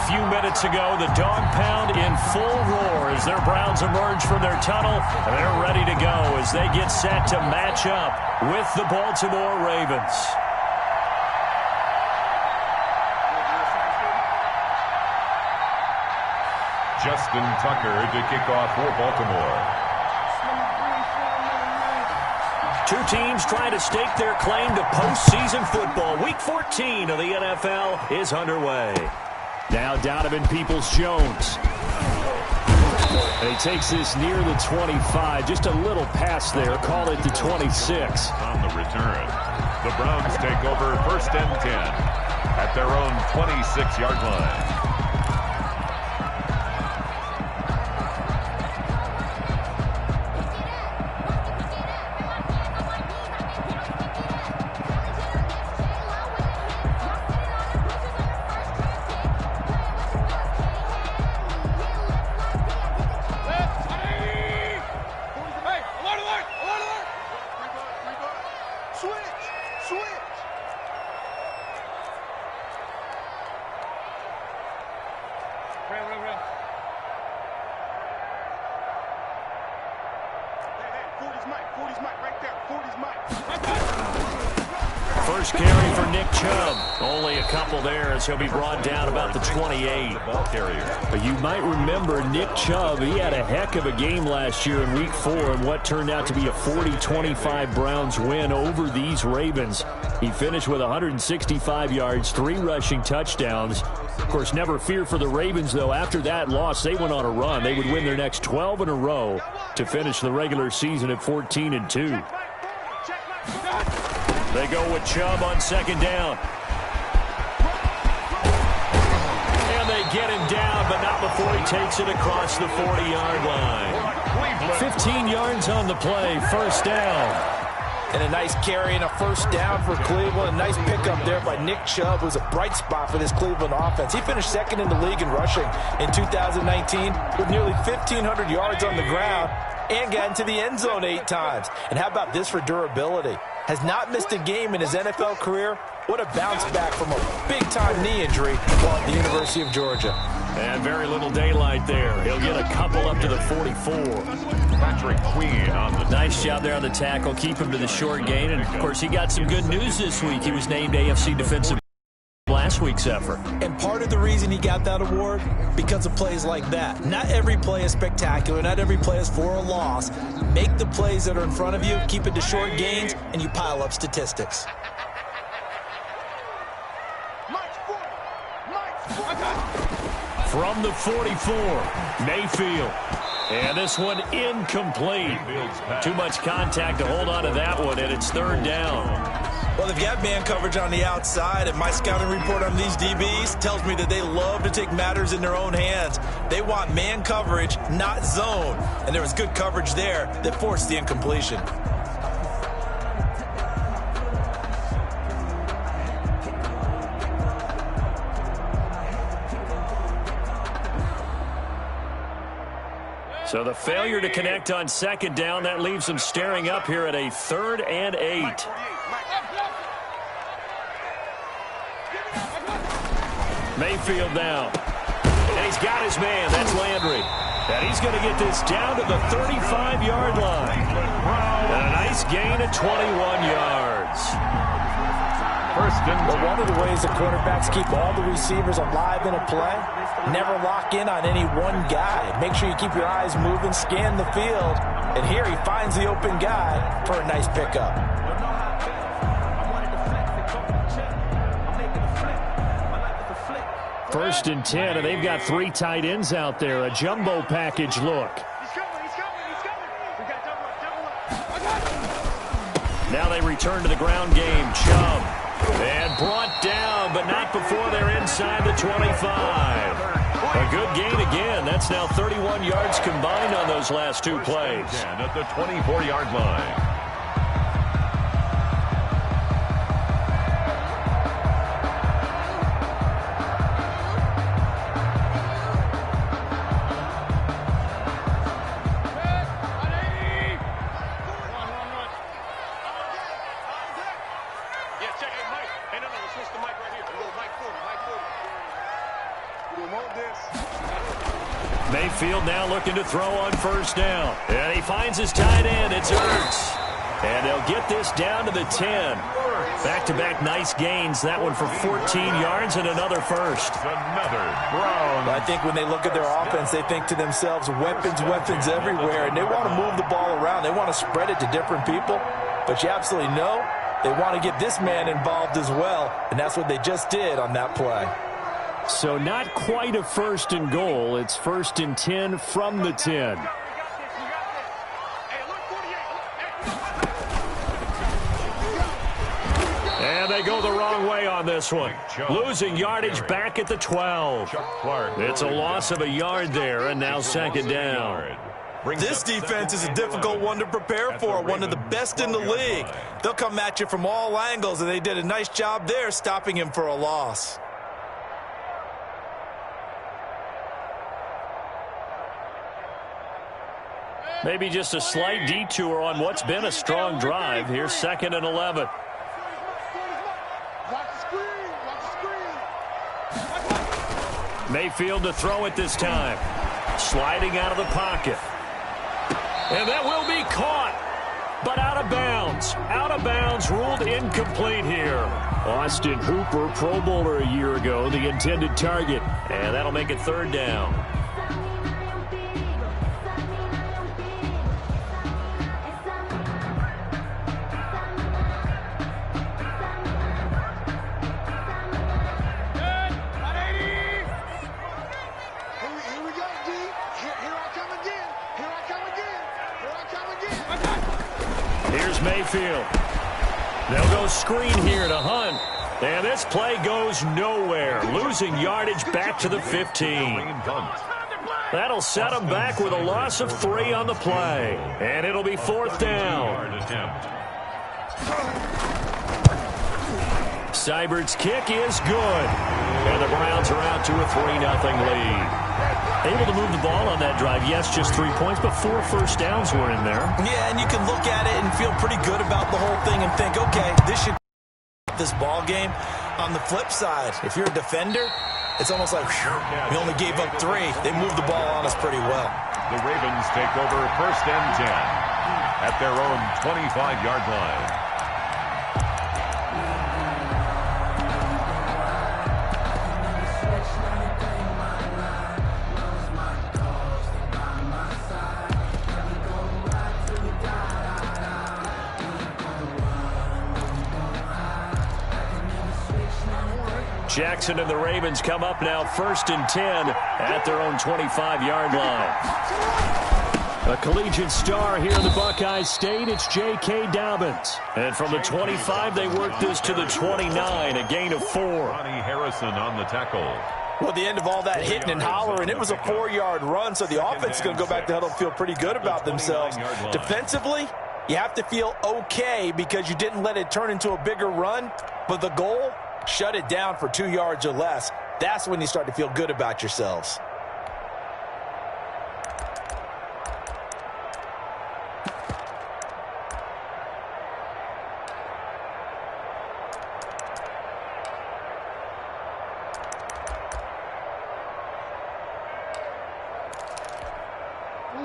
few minutes ago. The dog pound in full roar as their Browns emerge from their tunnel. And they're ready to go as they get set to match up with the Baltimore Ravens. Justin Tucker to kick off for Baltimore. Two teams trying to stake their claim to postseason football. Week 14 of the NFL is underway. Now Donovan Peoples-Jones. And he takes this near the 25. Just a little pass there. Call it the 26. On the return, the Browns take over 1st and 10 at their own 26-yard line. First carry for Nick Chubb. Only a couple there as he'll be brought down about the 28. Ball carrier. But you might remember Nick Chubb. He had a heck of a game last year in Week 4 in what turned out to be a 40-25 Browns win over these Ravens. He finished with 165 yards, 3 rushing touchdowns. Of course, never fear for the Ravens, though. After that loss, they went on a run. They would win their next 12 in a row to finish the regular season at 14-2. They go with Chubb on 2nd down. And they get him down, but not before he takes it across the 40-yard line. 15 yards on the play, 1st down. And a nice carry and a 1st down for Cleveland. A nice pickup there by Nick Chubb, who's a bright spot for this Cleveland offense. He finished 2nd in the league in rushing in 2019 with nearly 1,500 yards on the ground and got into the end zone 8 times. And how about this for durability? Has not missed a game in his NFL career. What a bounce back from a big-time knee injury while at the University of Georgia. And very little daylight there. He'll get a couple up to the 44. Patrick Queen on the... Nice job there on the tackle. Keep him to the short gain. And, of course, he got some good news this week. He was named AFC Defensive last week's effort. And part of the reason he got that award, because of plays like that. Not every play is spectacular. Not every play is for a loss. Make the plays that are in front of you, keep it to short gains, and you pile up statistics. From the 44, Mayfield. And this one incomplete. Too much contact to hold on to that one, and it's 3rd down. Well, they've got man coverage on the outside, and my scouting report on these DBs tells me that they love to take matters in their own hands. They want man coverage, not zone. And there was good coverage there that forced the incompletion. So the failure to connect on 2nd down, that leaves them staring up here at a 3rd and 8. Mayfield now. And he's got his man. That's Landry. And he's going to get this down to the 35-yard line. And a nice gain of 21 yards. Well, one of the ways the quarterbacks keep all the receivers alive in a play, never lock in on any one guy. Make sure you keep your eyes moving, scan the field. And here he finds the open guy for a nice pickup. 1st and 10, and they've got 3 tight ends out there. A jumbo package look. Now they return to the ground game. Chubb. And brought down, but not before they're inside the 25. A good gain again. That's now 31 yards combined on those last 2 plays. At the 24-yard line. Mayfield now looking to throw on first down. And he finds his tight end. It's Virix. And they'll get this down to the 10. Back-to-back nice gains. That one for 14 yards and another first. Another Browns. I think when they look at their offense, they think to themselves, weapons, weapons everywhere. And they want to move the ball around. They want to spread it to different people. But you absolutely know they want to get this man involved as well. And that's what they just did on that play. So not quite a first and goal. It's first and 10 from the 10. And they go the wrong way on this one. Losing yardage back at the 12. It's a loss of a yard there, and now second down. This defense is a difficult one to prepare for, one of the best in the league. They'll come at you from all angles, and they did a nice job there stopping him for a loss. Maybe just a slight detour on what's been a strong drive. Here's second and 11. Mayfield to throw it this time. Sliding out of the pocket. And that will be caught, but out of bounds. Out of bounds, ruled incomplete here. Austin Hooper, Pro Bowler a year ago, the intended target. And that'll make it third down. Mayfield. They'll go screen here to Hunt. And this play goes nowhere. Losing yardage back to the 15. That'll set them back with a loss of 3 on the play. And it'll be fourth down. Seibert's kick is good. And the Browns are out to a 3-0 lead. Able to move the ball on that drive. Yes, just 3 points, but 4 first downs were in there. Yeah, and you can look at it and feel pretty good about the whole thing and think, okay, this should this ball game. On the flip side, if you're a defender, it's almost like, whew, we only gave up 3. They moved the ball on us pretty well. The Ravens take over first and 10 at their own 25-yard line. Jackson and the Ravens come up now first and 10 at their own 25-yard line. A collegiate star here in the Buckeye State, it's J.K. Dobbins. And from the 25, they work this to the 29, a gain of 4. Ronnie Harrison on the tackle. Well, at the end of all that hitting and hollering, it was a 4-yard run, so the offense is going to go back to huddle and feel pretty good about themselves. Defensively, you have to feel okay because you didn't let it turn into a bigger run, but the goal, shut it down for 2 yards or less. That's when you start to feel good about yourselves.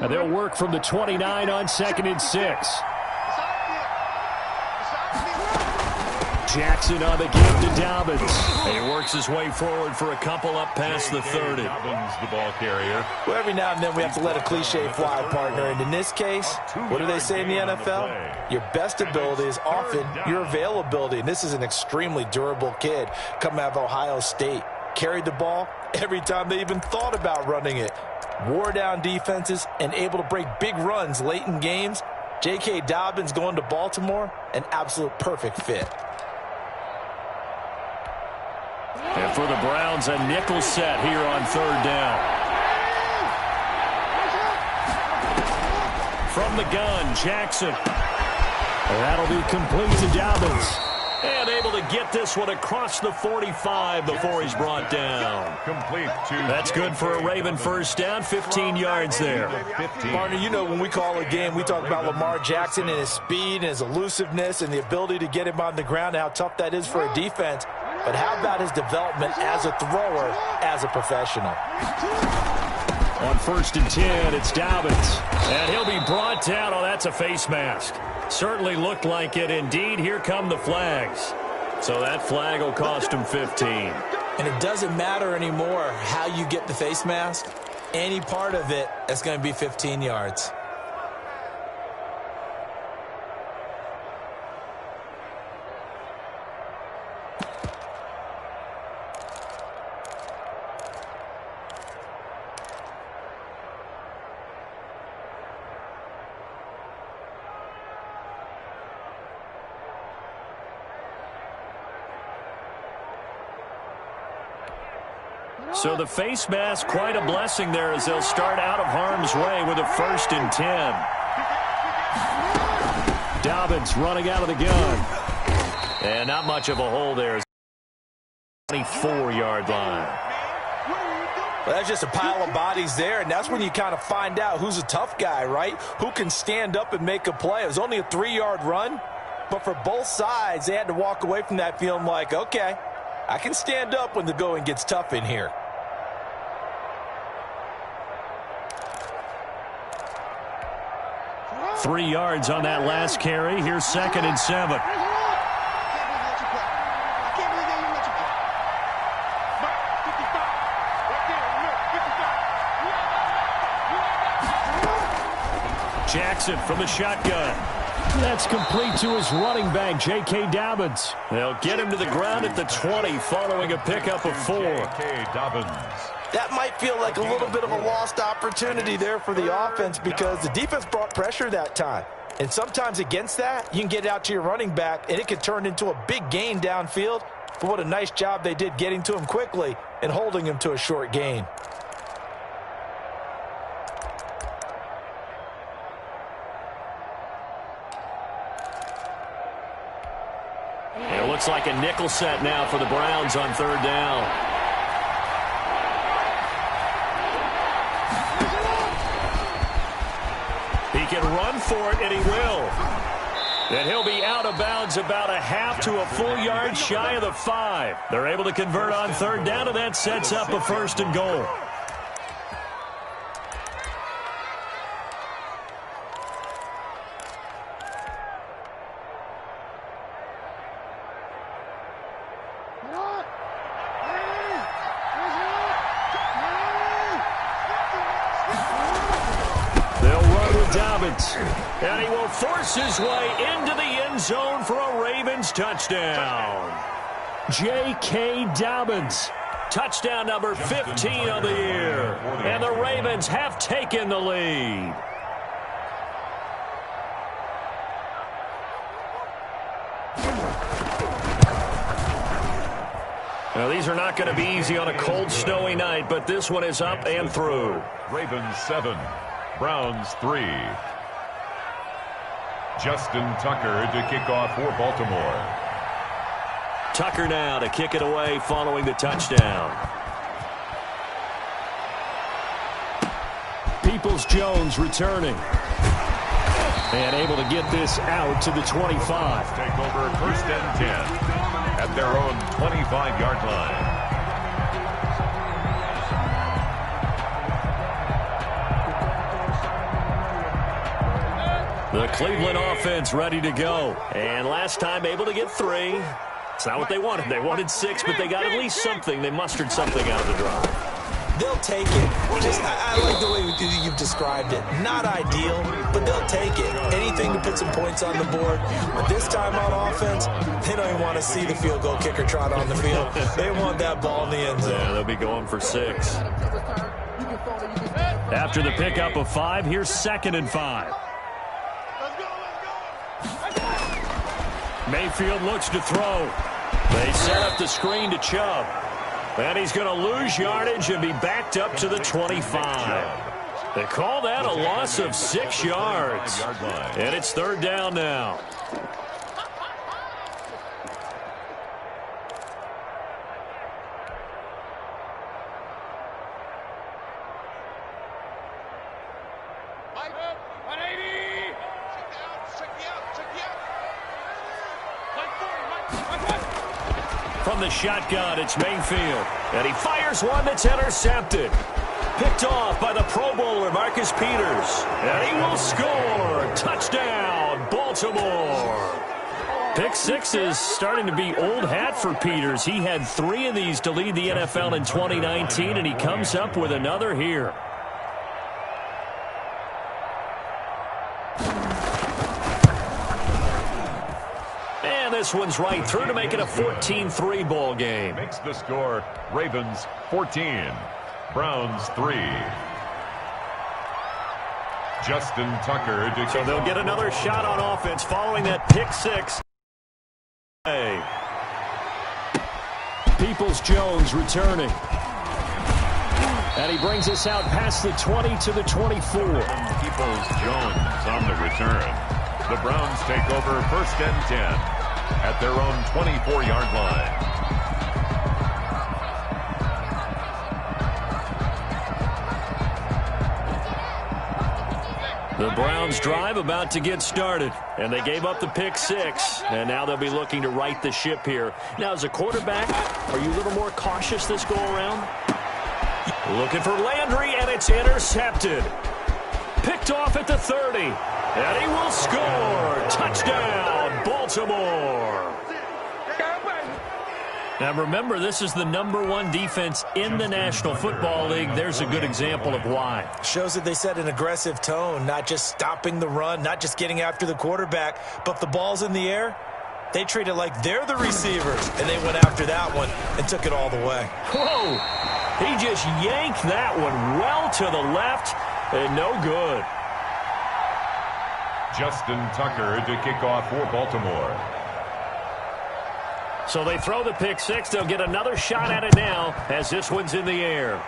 Now they'll work from the 29 on second and 6. Jackson on the give to Dobbins. And he works his way forward for a couple up past the 30. Dobbins, the ball carrier. Well, every now and then we have to let a cliche fly, partner. And in this case, what do they say in the NFL? Your best ability is often your availability. And this is an extremely durable kid coming out of Ohio State. Carried the ball every time they even thought about running it. Wore down defenses and able to break big runs late in games. J.K. Dobbins going to Baltimore, an absolute perfect fit. And for the Browns, a nickel set here on third down. From the gun, Jackson. And that'll be complete to Dobbins. And able to get this one across the 45 before he's brought down. Complete to That's good for a Raven first down, 15 yards there. Partner, you know when we call a game, we talk about Lamar Jackson and his speed and his elusiveness and the ability to get him on the ground and how tough that is for a defense. but how about his development as a thrower, as a professional? On 1st and 10, it's Dobbins. And he'll be brought down. Oh, that's a face mask. Certainly looked like it. Indeed, here come the flags. So that flag will cost him 15. And it doesn't matter anymore how you get the face mask. Any part of it is going to be 15 yards. So the face mask, quite a blessing there as they'll start out of harm's way with a 1st and 10. Dobbins running out of the gun. And not much of a hole there. 24-yard line. Well, that's just a pile of bodies there, and that's when you kind of find out who's a tough guy, right? Who can stand up and make a play. It was only a 3-yard run, but for both sides, they had to walk away from that feeling like, okay, I can stand up when the going gets tough in here. Three yards on that last carry. Here's 2nd and 7. Jackson from the shotgun. That's complete to his running back, J.K. Dobbins. They'll get him to the ground at the 20 following a pickup of 4. J.K. Dobbins. That might feel like a little bit of a lost opportunity there for the offense because the defense brought pressure that time. And sometimes against that, you can get out to your running back, and it could turn into a big gain downfield. But what a nice job they did getting to him quickly and holding him to a short gain. It looks like a nickel set now for the Browns on 3rd down. He can run for it, and he will. And he'll be out of bounds about a half to a full yard shy of the 5. They're able to convert on 3rd down, and that sets up a 1st and goal. And he will force his way into the end zone for a Ravens touchdown. J.K. Dobbins, touchdown number 15 of the year. And the Ravens have taken the lead. Now, these are not going to be easy on a cold, snowy night, but this one is up and through. Ravens 7, Browns 3. Justin Tucker to kick off for Baltimore. Tucker now to kick it away following the touchdown. Peoples-Jones returning. And able to get this out to the 25. Take over 1st and 10 at their own 25-yard line. The Cleveland offense ready to go. And last time able to get 3. It's not what they wanted. They wanted 6, but they got at least something. They mustered something out of the drive. They'll take it. I like the way you've described it. Not ideal, but they'll take it. Anything to put some points on the board. But this time on offense, they don't even want to see the field goal kicker trot on the field. They want that ball in the end zone. Yeah, they'll be going for 6. After the pickup of 5, here's 2nd and 5. Mayfield looks to throw. They set up the screen to Chubb. And he's going to lose yardage and be backed up to the 25. They call that a loss of 6 yards. And it's 3rd down now. From from the shotgun, it's Mayfield. And he fires one that's intercepted. Picked off by the Pro Bowler, Marcus Peters. And he will score. Touchdown, Baltimore. Pick six is starting to be old hat for Peters. He had 3 of these to lead the NFL in 2019, and he comes up with another here. And this one's right through to make it a 14-3 ball game. Makes the score Ravens 14, Browns 3. Justin Tucker. So they'll get another shot on offense following that pick six. Peoples-Jones returning. And he brings us out past the 20 to the 24. Peoples-Jones on the return. The Browns take over first and 10 at their own 24-yard line. The Browns drive about to get started, and they gave up the pick six, and now they'll be looking to right the ship here. Now, as a quarterback, are you a little more cautious this go-around? Looking for Landry, and it's intercepted. Picked off at the 30, and he will score. Touchdown, Baltimore. Now, remember, this is the #1 defense in the National Football League. There's a good example of why. Shows that they set an aggressive tone, not just stopping the run, not just getting after the quarterback, but if the ball's in the air, they treat it like they're the receivers, and they went after that one and took it all the way. Whoa! He just yanked that one well to the left, and no good. Justin Tucker to kick off for Baltimore. So they throw the pick six. They'll get another shot at it now as this one's in the air.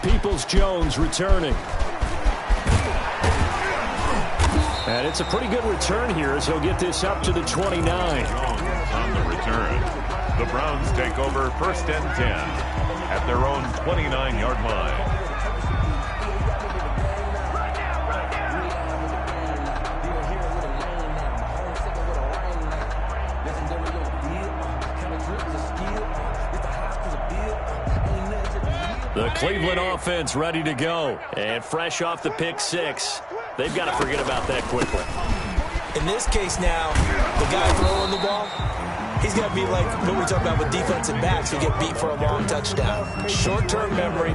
Peoples-Jones returning. And it's a pretty good return here as he'll get this up to the 29. Jones on the return. The Browns take over first and 10 at their own 29-yard line. The Cleveland offense ready to go. And fresh off the pick six. They've got to forget about that quickly. In this case now, the guy throwing the ball, he's got to be like what we talk about with defensive backs who get beat for a long touchdown. Short-term memory,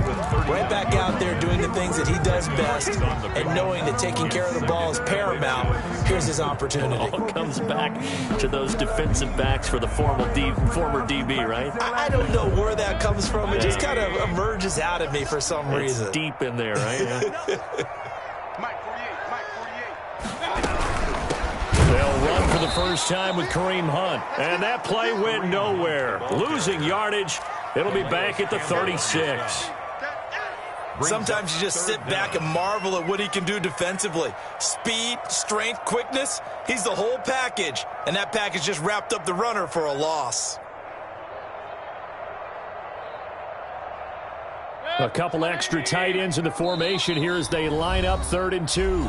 right back out there doing the things that he does best, and knowing that taking care of the ball is paramount. Here's his opportunity. All comes back to those defensive backs for the former DB, right? I don't know where that comes from. It just kind of emerges out of me for some reason. It's deep in there, right? Yeah. They'll run for the first time with Kareem Hunt. And that play went nowhere. Losing yardage. It'll be back at the 36. Sometimes you just sit back and marvel at what he can do defensively. Speed, strength, quickness. He's the whole package. And that package just wrapped up the runner for a loss. A couple extra tight ends in the formation here as they line up 3rd and 2.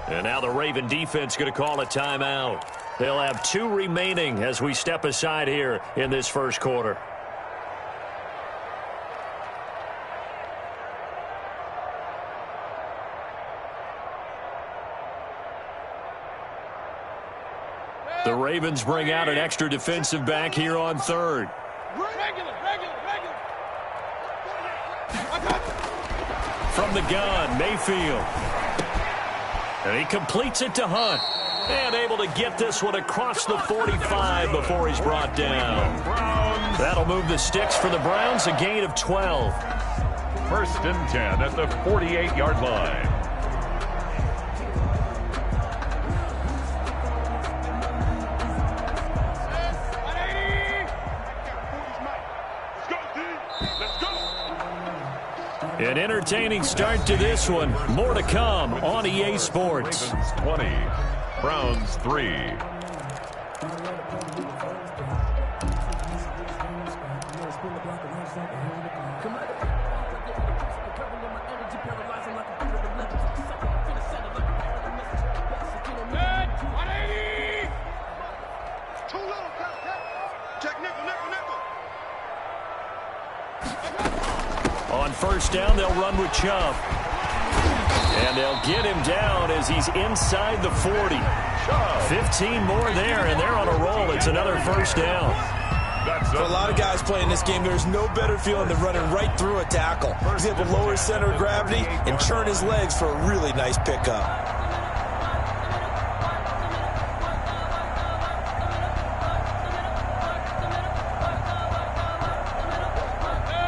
And now the Raven defense going to call a timeout. They'll have 2 remaining as we step aside here in this first quarter. The Ravens bring out an extra defensive back here on 3rd. From the gun, Mayfield. And he completes it to Hunt. And able to get this one across the 45 before he's brought down. That'll move the sticks for the Browns, a gain of 12. First and 10 at the 48-yard line. An entertaining start to this one. More to come on EA Sports. Ravens 20, Browns 3. On first down, they'll run with Chubb. And they'll get him down as he's inside the 40. 15 more there, and they're on a roll. It's another first down. For a lot of guys playing this game, there's no better feeling than running right through a tackle. He's able to lower his center of gravity and churn his legs for a really nice pickup.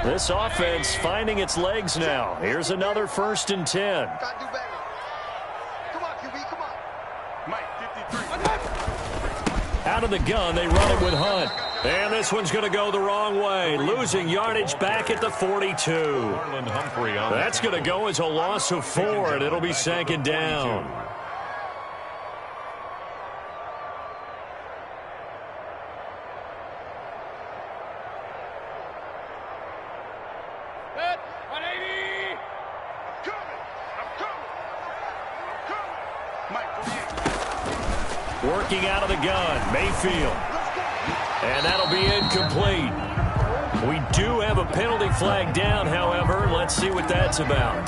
This offense finding its legs now. Here's another 1st and 10. Out of the gun, they run it with Hunt. And this one's going to go the wrong way. Losing yardage back at the 42. That's going to go as a loss of 4, and it'll be 2nd down. Working out of the gun, Mayfield. And that'll be incomplete. We do have a penalty flag down, however. Let's see what that's about.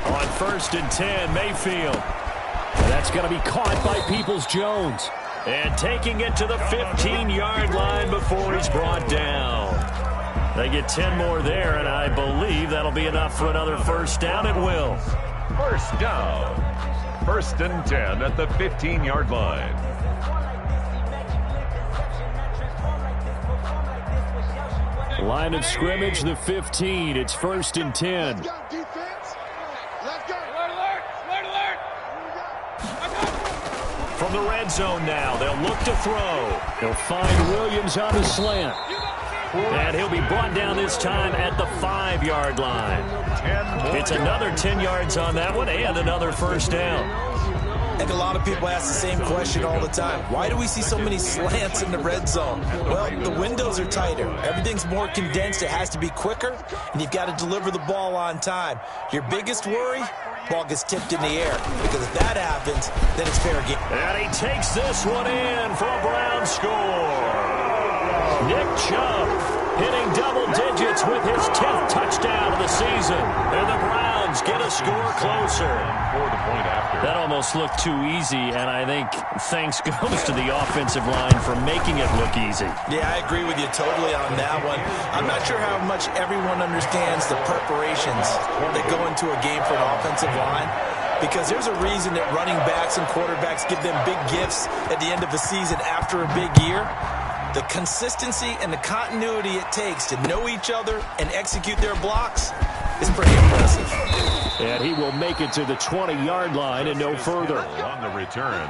On 1st and 10, Mayfield. That's going to be caught by Peoples-Jones. And taking it to the 15-yard line before he's brought down. They get 10 more there, and I believe that'll be enough for another 1st down. It will. 1st down. 1st and 10 at the 15-yard line. Line of scrimmage, the 15. It's 1st and 10. From the red zone now, they'll look to throw. They'll find Williams on the slant. And he'll be brought down this time at the 5-yard line. It's another 10 yards on that one and another 1st down. I think a lot of people ask the same question all the time. Why do we see so many slants in the red zone? Well, the windows are tighter. Everything's more condensed. It has to be quicker, and you've got to deliver the ball on time. Your biggest worry? Ball gets tipped in the air, because if that happens, then it's fair game. And he takes this one in for a Brown score. Nick Chubb hitting double digits with his 10th touchdown of the season. And the Browns get a score closer. For the point after. That almost looked too easy, and I think thanks goes to the offensive line for making it look easy. Yeah, I agree with you totally on that one. I'm not sure how much everyone understands the preparations that go into a game for an offensive line, because there's a reason that running backs and quarterbacks give them big gifts at the end of the season after a big year. The consistency and the continuity it takes to know each other and execute their blocks is pretty impressive. And he will make it to the 20-yard line and no further. On the return,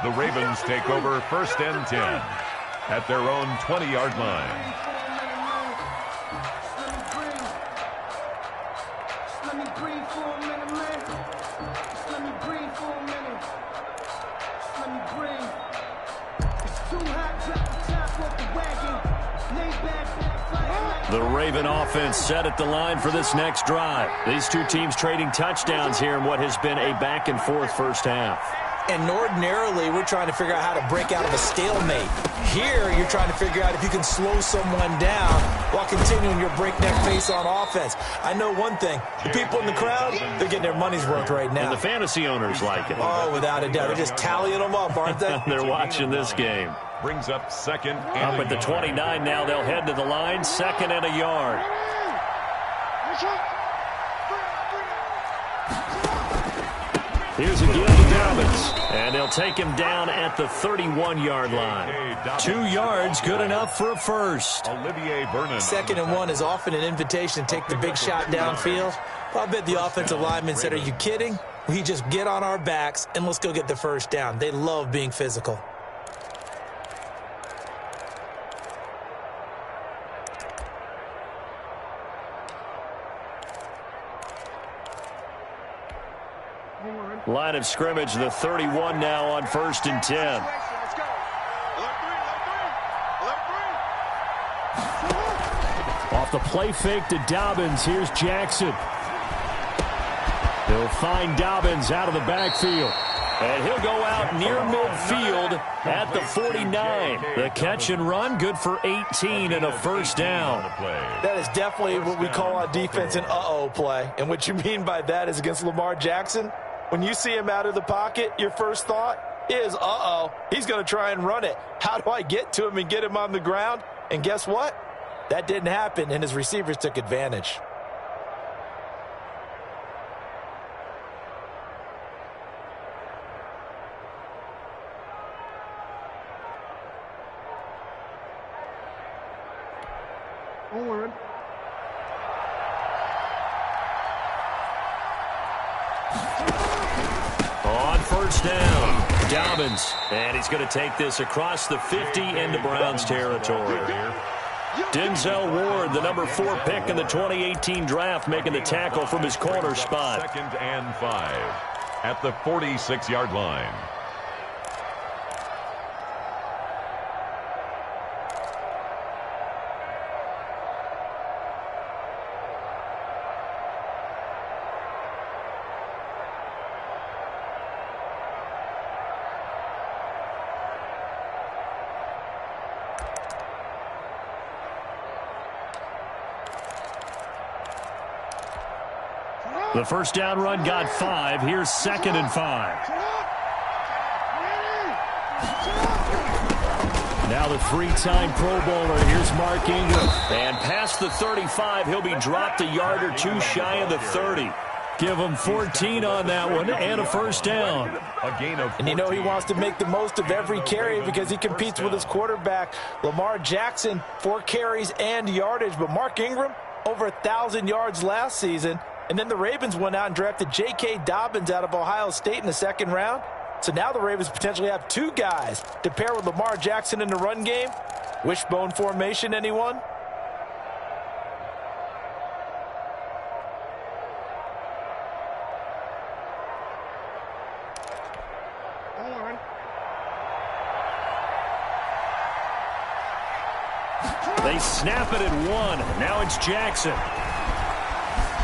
the Ravens take over 1st and 10 at their own 20-yard line. The Raven offense set at the line for this next drive. These two teams trading touchdowns here in what has been a back-and-forth first half. And ordinarily, we're trying to figure out how to break out of a stalemate. Here, you're trying to figure out if you can slow someone down while continuing your breakneck pace on offense. I know one thing. The people in the crowd, they're getting their money's worth right now. And the fantasy owners like it. Oh, without a doubt. They're just tallying them up, aren't they? They're watching this game. Brings up 2nd and up at the 29 now. They'll head to the line. 2nd and a yard. Here's a give to Dobbins. And they'll take him down at the 31-yard line. 2 yards, good enough for a first. Olivier Vernon. 2nd and 1 is often an invitation to take the big shot downfield. Well, I bet the offensive lineman said, are you kidding? We just get on our backs and let's go get the first down. They love being physical. Line of scrimmage, the 31 now on 1st and 10. Off the play fake to Dobbins. Here's Jackson. He'll find Dobbins out of the backfield. And he'll go out near midfield at the 49. The catch and run, good for 18 and a first down. That is definitely what we call on defense an uh-oh play. And what you mean by that is against Lamar Jackson, when you see him out of the pocket, your first thought is, uh-oh, he's going to try and run it. How do I get to him and get him on the ground? And guess what? That didn't happen, and his receivers took advantage. On first down, Dobbins. And he's going to take this across the 50 into Browns territory. Denzel Ward, the number 4 pick in the 2018 draft, making the tackle from his corner spot. 2nd and 5 at the 46-yard line. The first down run got 5. Here's 2nd and 5. Now the 3-time Pro Bowler. Here's Mark Ingram. And past the 35, he'll be dropped a yard or 2 shy of the 30. Give him 14 on that one and a first down. A gain of 14. And you know he wants to make the most of every carry because he competes with his quarterback. Lamar Jackson, 4 carries and yardage. But Mark Ingram, over 1,000 yards last season. And then the Ravens went out and drafted J.K. Dobbins out of Ohio State in the 2nd round. So now the Ravens potentially have 2 guys to pair with Lamar Jackson in the run game. Wishbone formation, anyone? They snap it at 1. Now it's Jackson.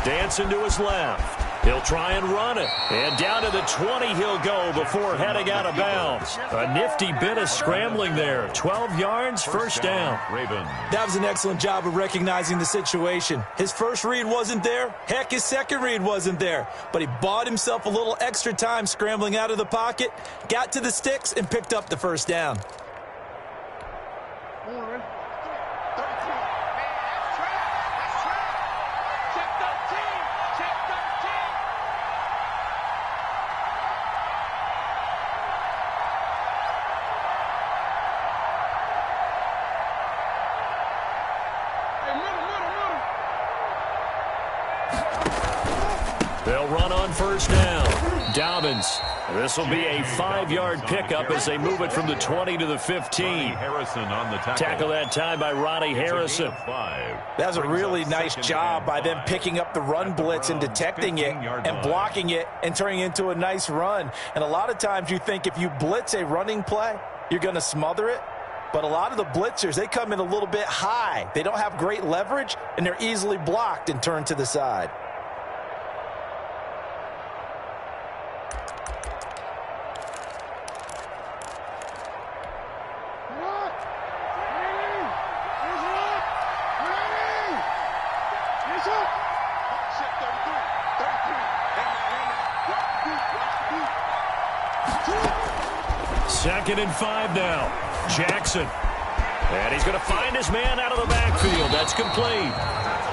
Dancing to his left. He'll try and run it. And down to the 20 he'll go before heading out of bounds. A nifty bit of scrambling there. 12 yards, first down. Ravens. That was an excellent job of recognizing the situation. His first read wasn't there. Heck, his second read wasn't there. But he bought himself a little extra time scrambling out of the pocket, got to the sticks, and picked up the first down. They'll run on first down. Dobbins. This will be a 5-yard pickup as they move it from the 20 to the 15. Harrison on the Tackle that time by Ronnie Harrison. That's a really nice job by them picking up the run blitz and detecting it and blocking it and turning it into a nice run. And a lot of times you think if you blitz a running play, you're going to smother it. But a lot of the blitzers, they come in a little bit high. They don't have great leverage, and they're easily blocked and turned to the side. Second and 5 now. Jackson. And he's going to find his man out of the backfield. That's complete.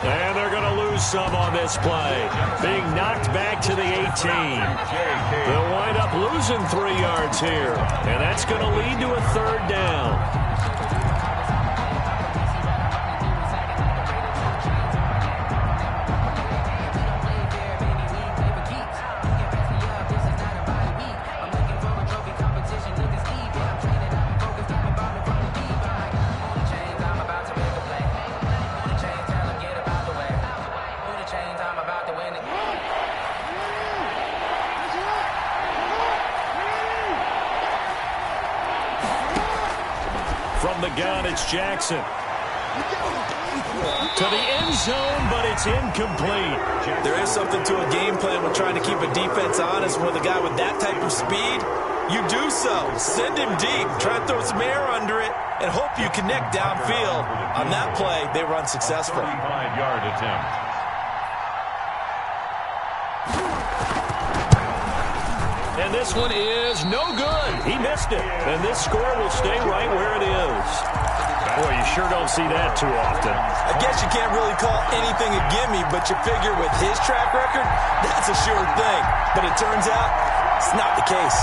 And they're going to lose some on this play. Being knocked back to the 18. They'll wind up losing 3 yards here. And that's going to lead to a 3rd down. From the gun, it's Jackson. To the end zone, but it's incomplete. There is something to a game plan with trying to keep a defense honest. With a guy with that type of speed, you do so. Send him deep. Try and throw some air under it and hope you connect downfield. On that play, they were unsuccessful. 45-yard attempt. And this one is no good. He missed it. And this score will stay right where it is. Boy, you sure don't see that too often. I guess you can't really call anything a gimme, but you figure with his track record, that's a sure thing. But it turns out it's not the case.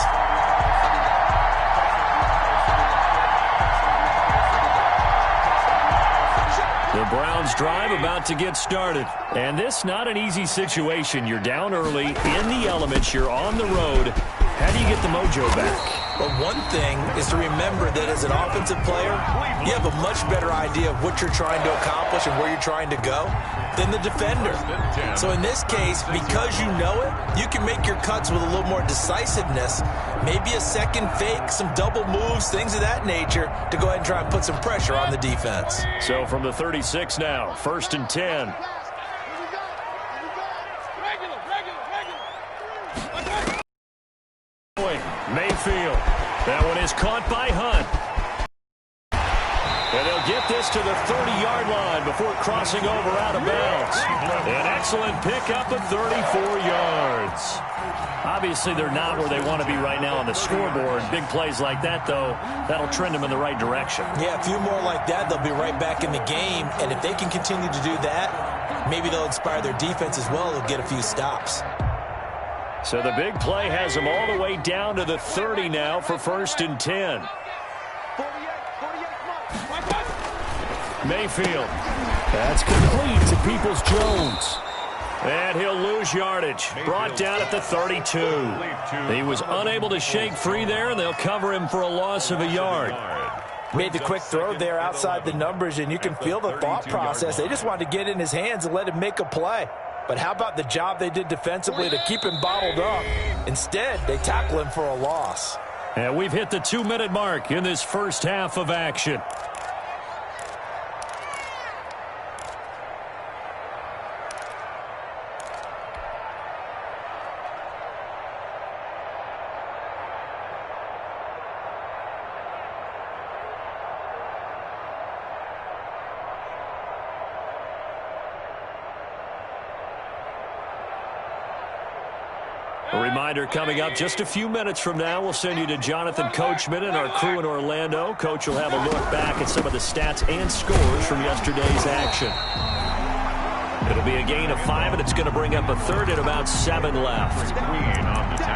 The Browns drive about to get started. And this not an easy situation. You're down early, in the elements, you're on the road. How do you get the mojo back? Well, one thing is to remember that as an offensive player, you have a much better idea of what you're trying to accomplish and where you're trying to go than the defender. So in this case, because you know it, you can make your cuts with a little more decisiveness, maybe a second fake, some double moves, things of that nature, to go ahead and try and put some pressure on the defense. So from the 36 now, 1st and 10. Mayfield. That one is caught by Hunt. And they'll get this to the 30-yard line before crossing over out of bounds. An excellent pickup of 34 yards. Obviously, they're not where they want to be right now on the scoreboard. Big plays like that, though, that'll trend them in the right direction. Yeah, a few more like that, they'll be right back in the game. And if they can continue to do that, maybe they'll inspire their defense as well. They'll get a few stops. So the big play has them all the way down to the 30 now for 1st and 10. Mayfield. That's complete to Peoples-Jones. And he'll lose yardage. Brought down at the 32. He was unable to shake free there, and they'll cover him for a loss of a yard. Made the quick throw there outside the numbers, and you can feel the thought process. They just wanted to get in his hands and let him make a play. But how about the job they did defensively to keep him bottled up? Instead, they tackle him for a loss. And we've hit the 2-minute mark in this first half of action. A reminder coming up just a few minutes from now, we'll send you to Jonathan Coachman and our crew in Orlando. Coach will have a look back at some of the stats and scores from yesterday's action. It'll be a gain of 5, and it's going to bring up a third and about 7 left.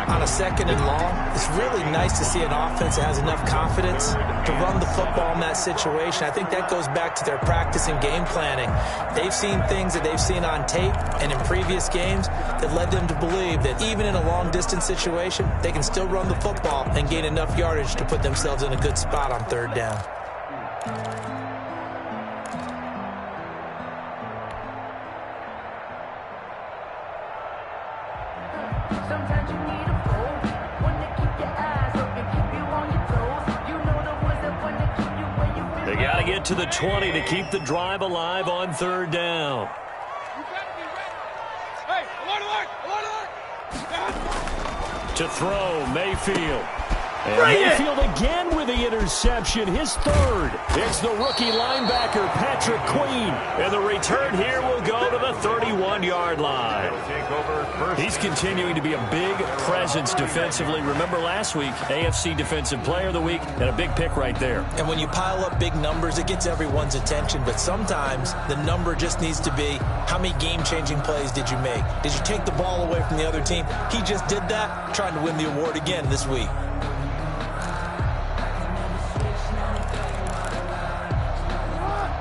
On a 2nd and long, it's really nice to see an offense that has enough confidence to run the football in that situation. I think that goes back to their practice and game planning. They've seen things that they've seen on tape and in previous games that led them to believe that even in a long-distance situation, they can still run the football and gain enough yardage to put themselves in a good spot on 3rd down. They got to get to the 20 to keep the drive alive on 3rd down. To throw, Mayfield. And Mayfield again with the interception, his 3rd. It's the rookie linebacker, Patrick Queen. And the return here will go to the 31-yard line. He's continuing to be a big presence defensively. Remember last week, AFC Defensive Player of the Week, and a big pick right there. And when you pile up big numbers, it gets everyone's attention. But sometimes the number just needs to be, how many game-changing plays did you make? Did you take the ball away from the other team? He just did that, trying to win the award again this week.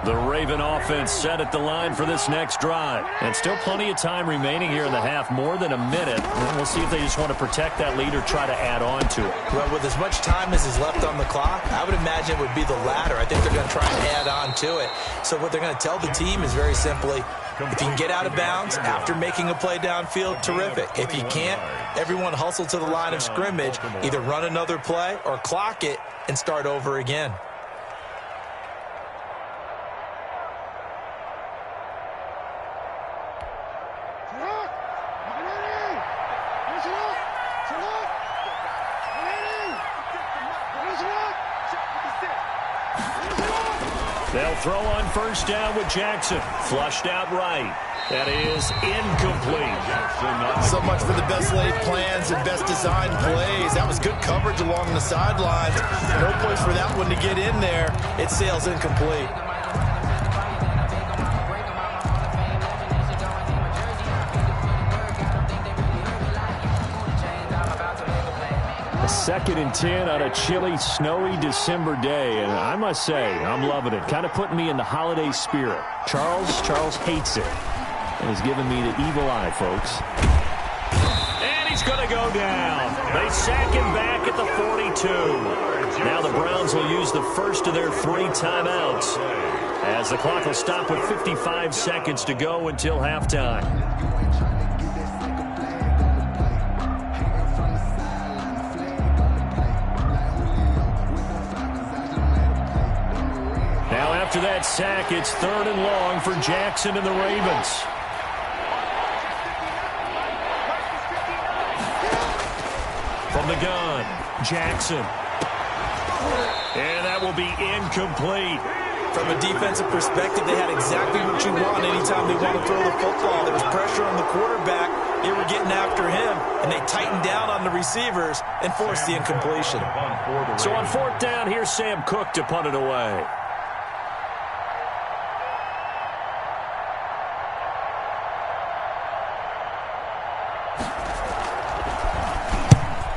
The Raven offense set at the line for this next drive. And still plenty of time remaining here in the half, more than a minute. And we'll see if they just want to protect that lead or try to add on to it. Well, with as much time as is left on the clock, I would imagine it would be the latter. I think they're going to try and add on to it. So what they're going to tell the team is very simply, if you can get out of bounds after making a play downfield, terrific. If you can't, everyone hustle to the line of scrimmage, either run another play or clock it and start over again. They'll throw on first down with Jackson. Flushed out right. That is incomplete. So much for the best laid plans and best designed plays. That was good coverage along the sidelines. No place for that one to get in there. It sails incomplete. Second and 10 on a chilly, snowy December day, and I must say, I'm loving it. Kind of putting me in the holiday spirit. Charles hates it, and he's giving me the evil eye, folks. And he's going to go down. They sack him back at the 42. Now the Browns will use the first of their 3 timeouts, as the clock will stop with 55 seconds to go until halftime. After that sack, it's 3rd and long for Jackson and the Ravens. From the gun, Jackson. And that will be incomplete. From a defensive perspective, they had exactly what you want anytime they want to throw the football. There was pressure on the quarterback. They were getting after him, and they tightened down on the receivers and forced the incompletion. So on 4th down, here's Sam Cook to punt it away.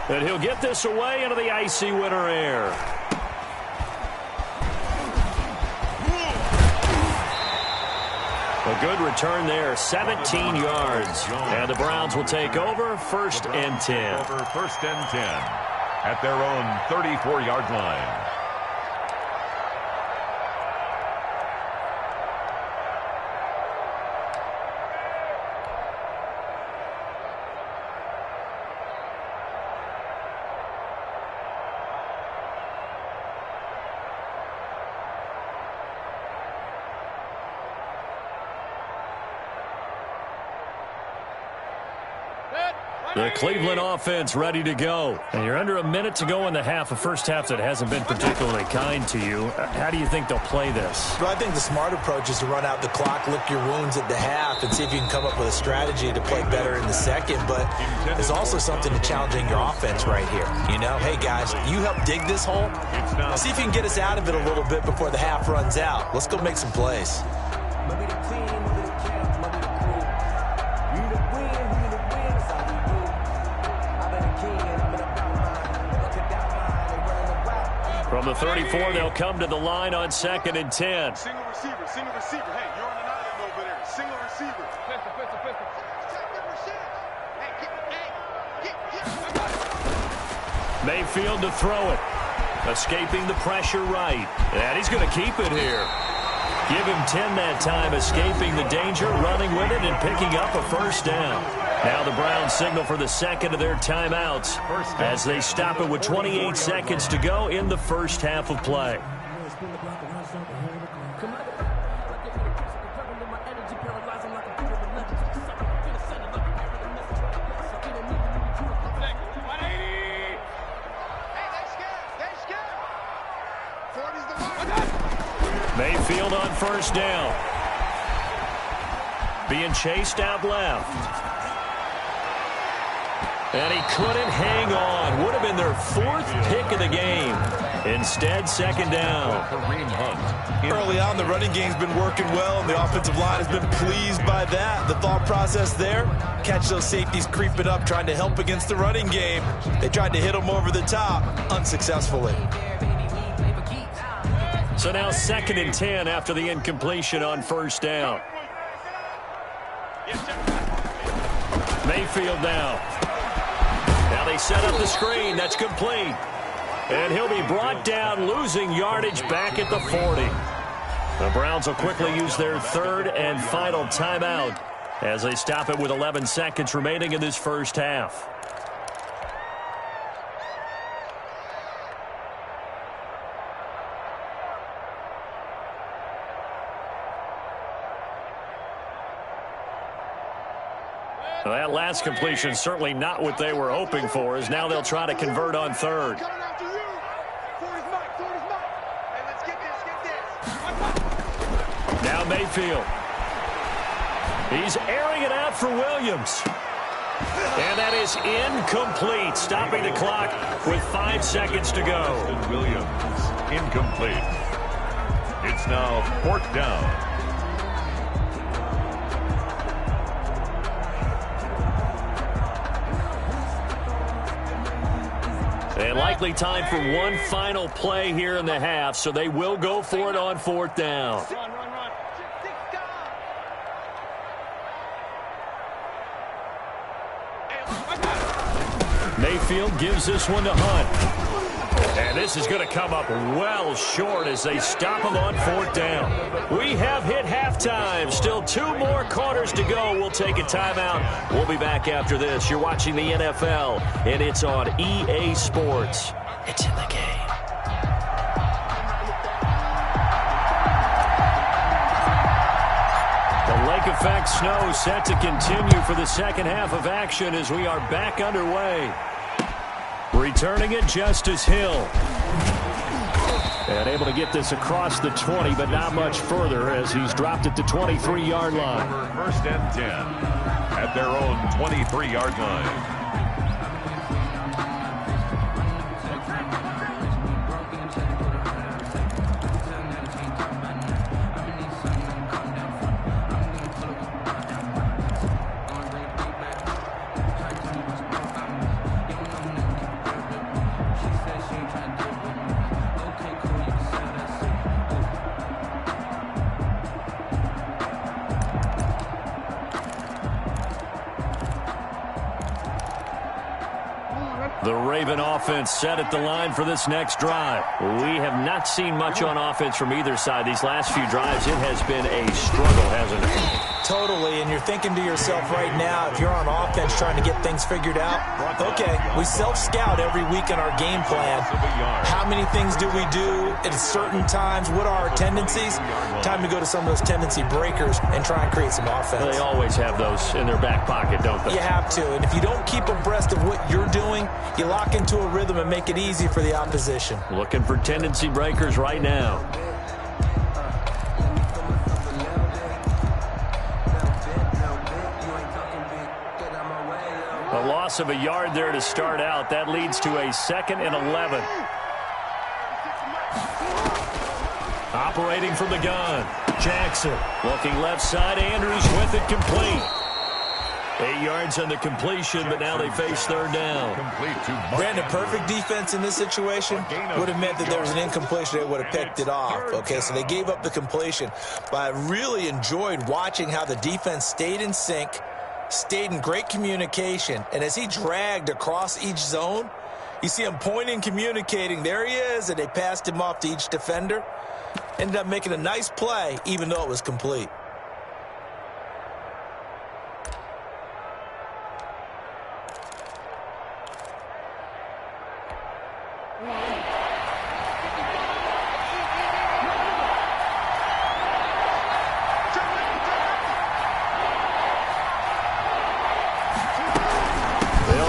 And he'll get this away into the icy winter air. A good return there, 17 yards. And the Browns will take over 1st and 10. Over 1st and 10 at their own 34-yard line. The Cleveland offense ready to go. And you're under a minute to go in the half, a first half that hasn't been particularly kind to you. How do you think they'll play this? Well, I think the smart approach is to run out the clock, lick your wounds at the half, and see if you can come up with a strategy to play better in the second. But there's also something to challenging your offense right here. You know, hey, guys, you help dig this hole. See if you can get us out of it a little bit before the half runs out. Let's go make some plays. From the 34, they'll come to the line on 2nd and 10. Single receiver, single receiver. Hey, you're on an island over there. Single receiver. Mayfield to throw it. Escaping the pressure right. And he's going to keep it here. Give him 10 that time, escaping the danger, running with it, and picking up a first down. Now the Browns signal for the second of their timeouts as they stop it with 28 seconds to go in the first half of play. Mayfield on first down. Being chased out left. And he couldn't hang on. Would have been their 4th pick of the game. Instead, 2nd down. Early on, the running game's been working well, and the offensive line has been pleased by that. The thought process there, catch those safeties creeping up, trying to help against the running game. They tried to hit them over the top, unsuccessfully. So now 2nd and 10 after the incompletion on first down. Mayfield now. Now they set up the screen. That's complete. And he'll be brought down, losing yardage back at the 40. The Browns will quickly use their 3rd and final timeout as they stop it with 11 seconds remaining in this first half. Well, that last completion certainly not what they were hoping for, as now they'll try to convert on 3rd. Coming after you. 40's mine. Hey, let's get this. Now Mayfield. He's airing it out for Williams. And that is incomplete, stopping the clock with 5 seconds to go. Williams, incomplete. It's now 4th down. And likely time for one final play here in the half, so they will go for it on 4th down. Mayfield gives this one to Hunt. And this is going to come up well short as they stop him on 4th down. We have hit halftime. Still 2 more quarters to go. We'll take a timeout. We'll be back after this. You're watching the NFL, and it's on EA Sports. It's in the game. The lake effect snow set to continue for the second half of action as we are back underway. Returning it, Justice Hill. And able to get this across the 20, but not much further as he's dropped it to 23-yard line. 1st and 10 at their own 23-yard line. The Raven offense set at the line for this next drive. We have not seen much on offense from either side. These last few drives, it has been a struggle, hasn't it? Totally, and you're thinking to yourself right now, if you're on offense trying to get things figured out, okay, we self-scout every week in our game plan. How many things do we do at certain times? What are our tendencies? Time to go to some of those tendency breakers and try and create some offense. They always have those in their back pocket, don't they? You have to, and if you don't keep abreast of what you're doing, you lock into a rhythm and make it easy for the opposition. Looking for tendency breakers right now. A loss of a yard there to start out. That leads to a 2nd and 11. Operating from the gun. Jackson looking left side. Andrews with it, complete. 8 yards on the completion, but now they face 3rd down. Brandon, perfect defense in this situation would have meant that there was an incompletion. They would have picked it off. Okay, so they gave up the completion. But I really enjoyed watching how the defense stayed in sync, stayed in great communication. And as he dragged across each zone, you see him pointing, communicating. There he is, and they passed him off to each defender. Ended up making a nice play, even though it was complete.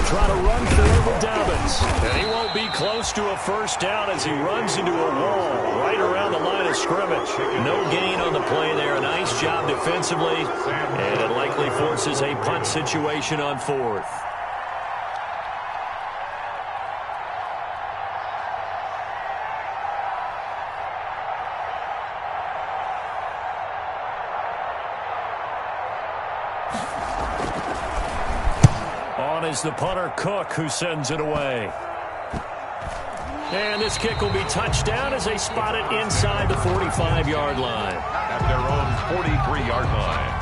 Try to run for it with Dobbins. And he won't be close to a 1st down as he runs into a wall right around the line of scrimmage. No gain on the play there. A nice job defensively. And it likely forces a punt situation on 4th. Is the punter Cook who sends it away. And this kick will be touchdown as they spot it inside the 45-yard line. At their own 43-yard line.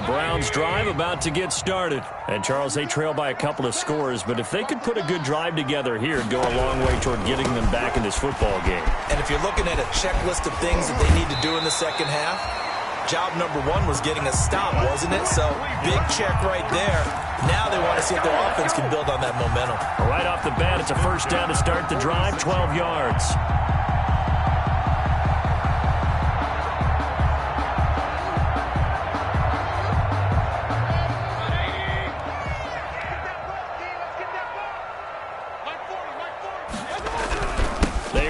Browns drive about to get started. And, Charles, they trail by a couple of scores, but if they could put a good drive together here, it'd go a long way toward getting them back in this football game. And if you're looking at a checklist of things that they need to do in the second half, job number 1 was getting a stop, wasn't it? So, big check right there. Now they want to see if their offense can build on that momentum. Right off the bat, it's a 1st down to start the drive, 12 yards.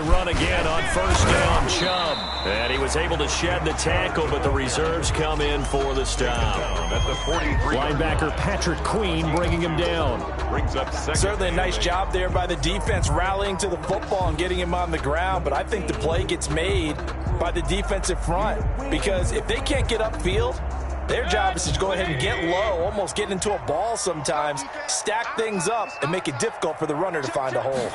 run again on first down, Chubb. And he was able to shed the tackle, but the reserves come in for the stop. At the 43. Linebacker Patrick Queen bringing him down. Brings up second. Certainly a nice job there by the defense rallying to the football and getting him on the ground, but I think the play gets made by the defensive front, because if they can't get upfield, their job is to go ahead and get low, almost get into a ball sometimes, stack things up, and make it difficult for the runner to find a hole.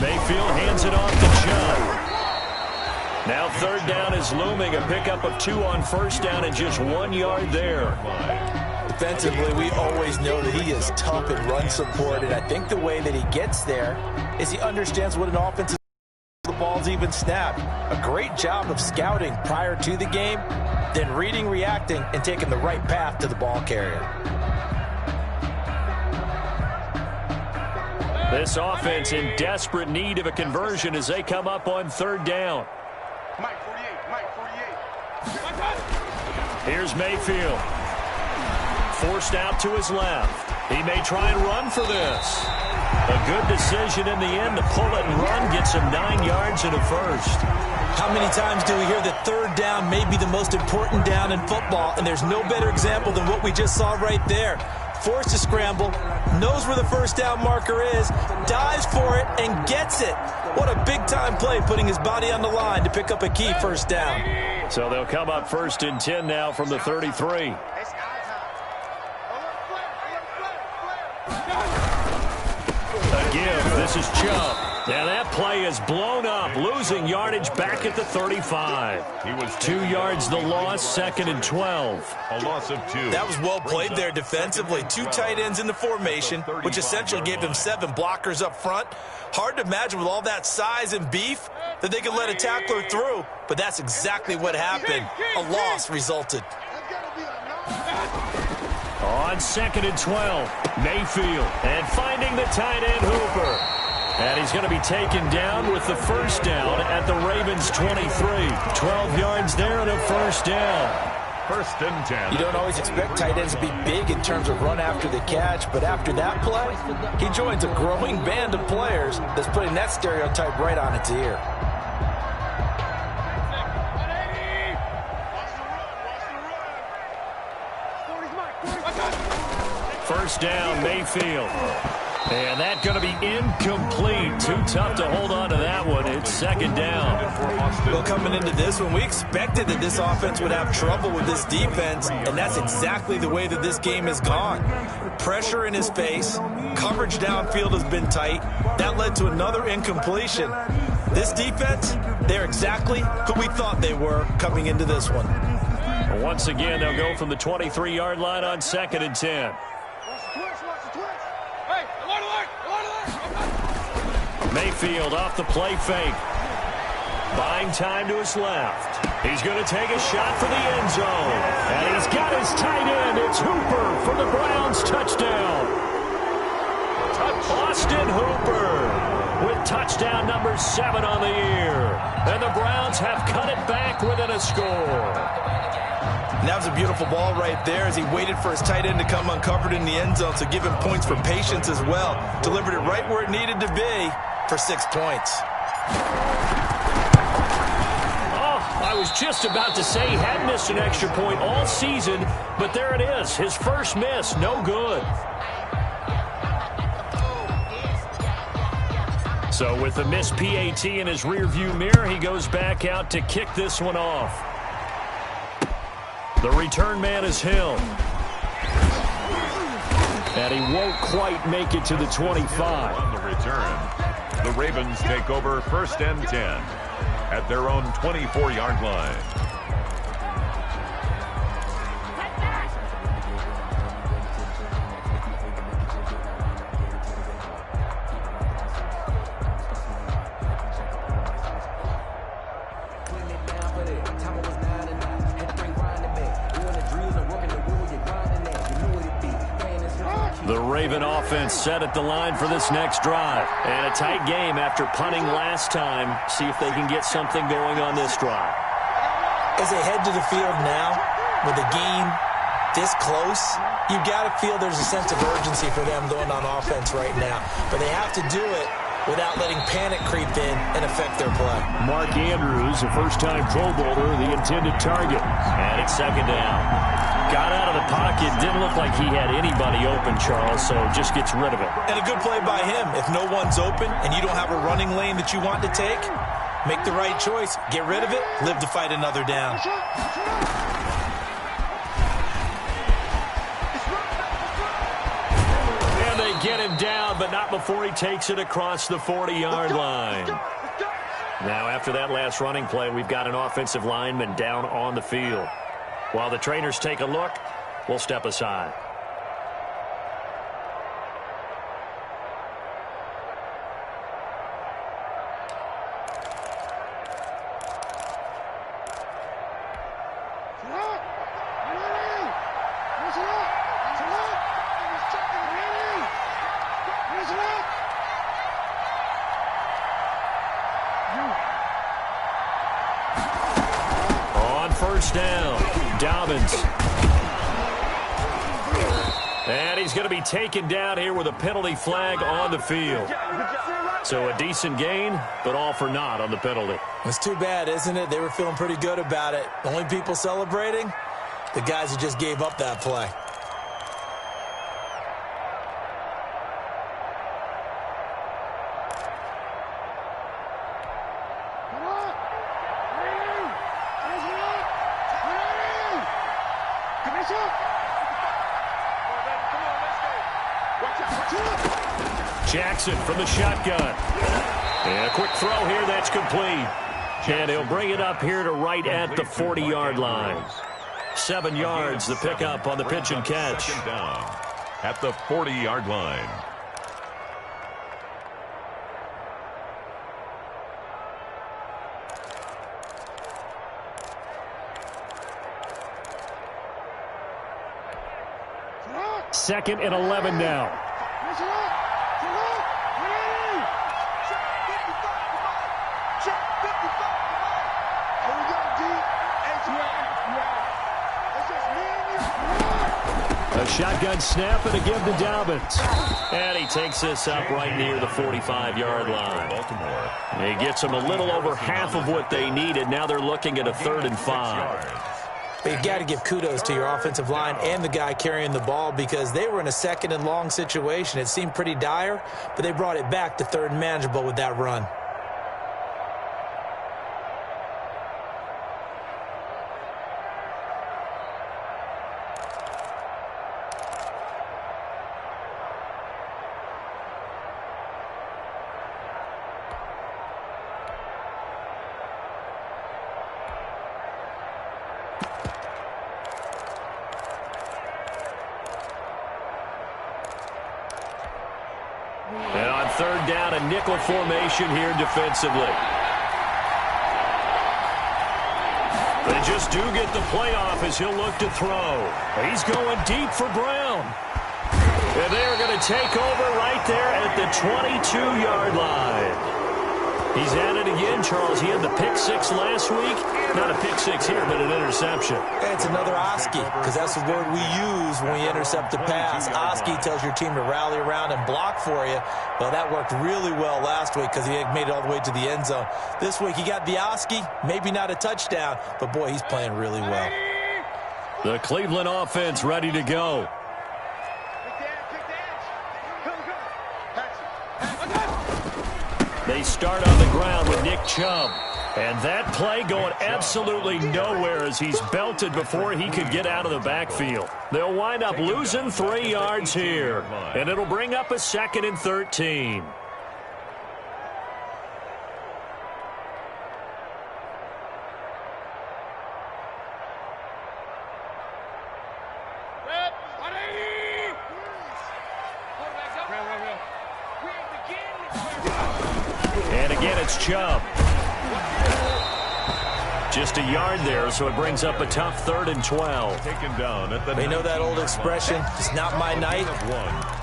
Mayfield hands it off to Chubb. Now third down is looming, a pickup of 2 on first down and just 1 yard there. Defensively, we always know that he is tough in run support, and I think the way that he gets there is he understands what an offense is. The ball's even snapped. A great job of scouting prior to the game, then reading, reacting, and taking the right path to the ball carrier. This offense in desperate need of a conversion as they come up on third down. Mike 48, Mike 48. Here's Mayfield. Forced out to his left. He may try and run for this. A good decision in the end to pull it and run, gets him 9 yards and a first. How many times do we hear that third down may be the most important down in football, and there's no better example than what we just saw right there. Forced to scramble, knows where the first down marker is, dives for it, and gets it. What a big-time play, putting his body on the line to pick up a key first down. So they'll come up 1st and 10 now from the 33. A give. This is Chubb. Now that play is blown up, losing yardage back at the 35. He was 2 yards the loss, 2nd and 12. A loss of 2. That was well played there defensively. 2 tight ends in the formation, which essentially gave them 7 blockers up front. Hard to imagine with all that size and beef that they could let a tackler through, but that's exactly what happened. A loss resulted. On 2nd and 12, Mayfield, and finding the tight end Hooper. And he's going to be taken down with the first down at the Ravens' 23. 12 yards there and a first down. 1st and 10. You don't always expect tight ends to be big in terms of run after the catch, but after that play, he joins a growing band of players that's putting that stereotype right on its ear. First down, Mayfield. And that's going to be incomplete. Too tough to hold on to that one. It's 2nd down. Well, coming into this one, we expected that this offense would have trouble with this defense, and that's exactly the way that this game has gone. Pressure in his face. Coverage downfield has been tight. That led to another incompletion. This defense, they're exactly who we thought they were coming into this one. Once again, they'll go from the 23-yard line on 2nd and 10. Mayfield off the play fake. Buying time to his left. He's going to take a shot for the end zone. And he's got his tight end. It's Hooper for the Browns. Touchdown. Austin Hooper with touchdown number 7 on the year. And the Browns have cut it back within a score. And that was a beautiful ball right there as he waited for his tight end to come uncovered in the end zone, so give him points for patience as well. Delivered it right where it needed to be for 6 points. Oh, I was just about to say he had missed an extra point all season, but there it is. His first miss, no good. So with the missed PAT in his rearview mirror, he goes back out to kick this one off. The return man is Hill. And he won't quite make it to the 25. On the return, the Ravens take over 1st and 10 at their own 24-yard line. The Raven offense set at the line for this next drive. And a tight game after punting last time. See if they can get something going on this drive. As they head to the field now, with the game this close, you've got to feel there's a sense of urgency for them going on offense right now. But they have to do it without letting panic creep in and affect their play. Mark Andrews, a first-time Pro Bowler, the intended target. And it's second down. Got out of the pocket. Didn't look like he had anybody open, Charles, so just gets rid of it. And a good play by him. If no one's open and you don't have a running lane that you want to take, make the right choice. Get rid of it. Live to fight another down. And they get him down, but not before he takes it across the 40-yard line. Now, after that last running play, we've got an offensive lineman down on the field. While the trainers take a look, we'll step aside. On first down, Dobbins. And he's going to be taken down here with a penalty flag on the field. So a decent gain, but all for naught on the penalty. It's too bad, isn't it? They were feeling pretty good about it. The only people celebrating, the guys who just gave up that play. Jackson from the shotgun. And a quick throw here, that's complete. And he'll bring it up here to right at the 40-yard line. 7 yards, the pickup on the pitch and catch. Second down at the 40-yard line. Second and 11 now. A shotgun snap and a give to Dobbins. And he takes this up right near the 45-yard line. Baltimore. He gets them a little over half of what they needed. Now they're looking at a 3rd and 5. But you've got to give kudos to your offensive line and the guy carrying the ball because they were in a 2nd and long situation. It seemed pretty dire, but they brought it back to 3rd and manageable with that run. And on 3rd down, a nickel formation here defensively. They just do get the playoff as he'll look to throw. He's going deep for Brown. And they're going to take over right there at the 22-yard line. He's at it again, Charles. He had the pick 6 last week. Not a pick 6 here, but an interception. It's another Oski, because that's the word we use when we intercept a pass. Oski tells your team to rally around and block for you. Well, that worked really well last week because he made it all the way to the end zone. This week, he got the Oski, maybe not a touchdown, but, boy, he's playing really well. The Cleveland offense ready to go. They start on the ground with Nick Chubb. And that play going absolutely nowhere as he's belted before he could get out of the backfield. They'll wind up losing 3 yards here. And it'll bring up a 2nd and 13. And again, it's Chubb. Just a yard there, so it brings up a tough 3rd and 12. Taken down at the They know that old expression, it's not my night.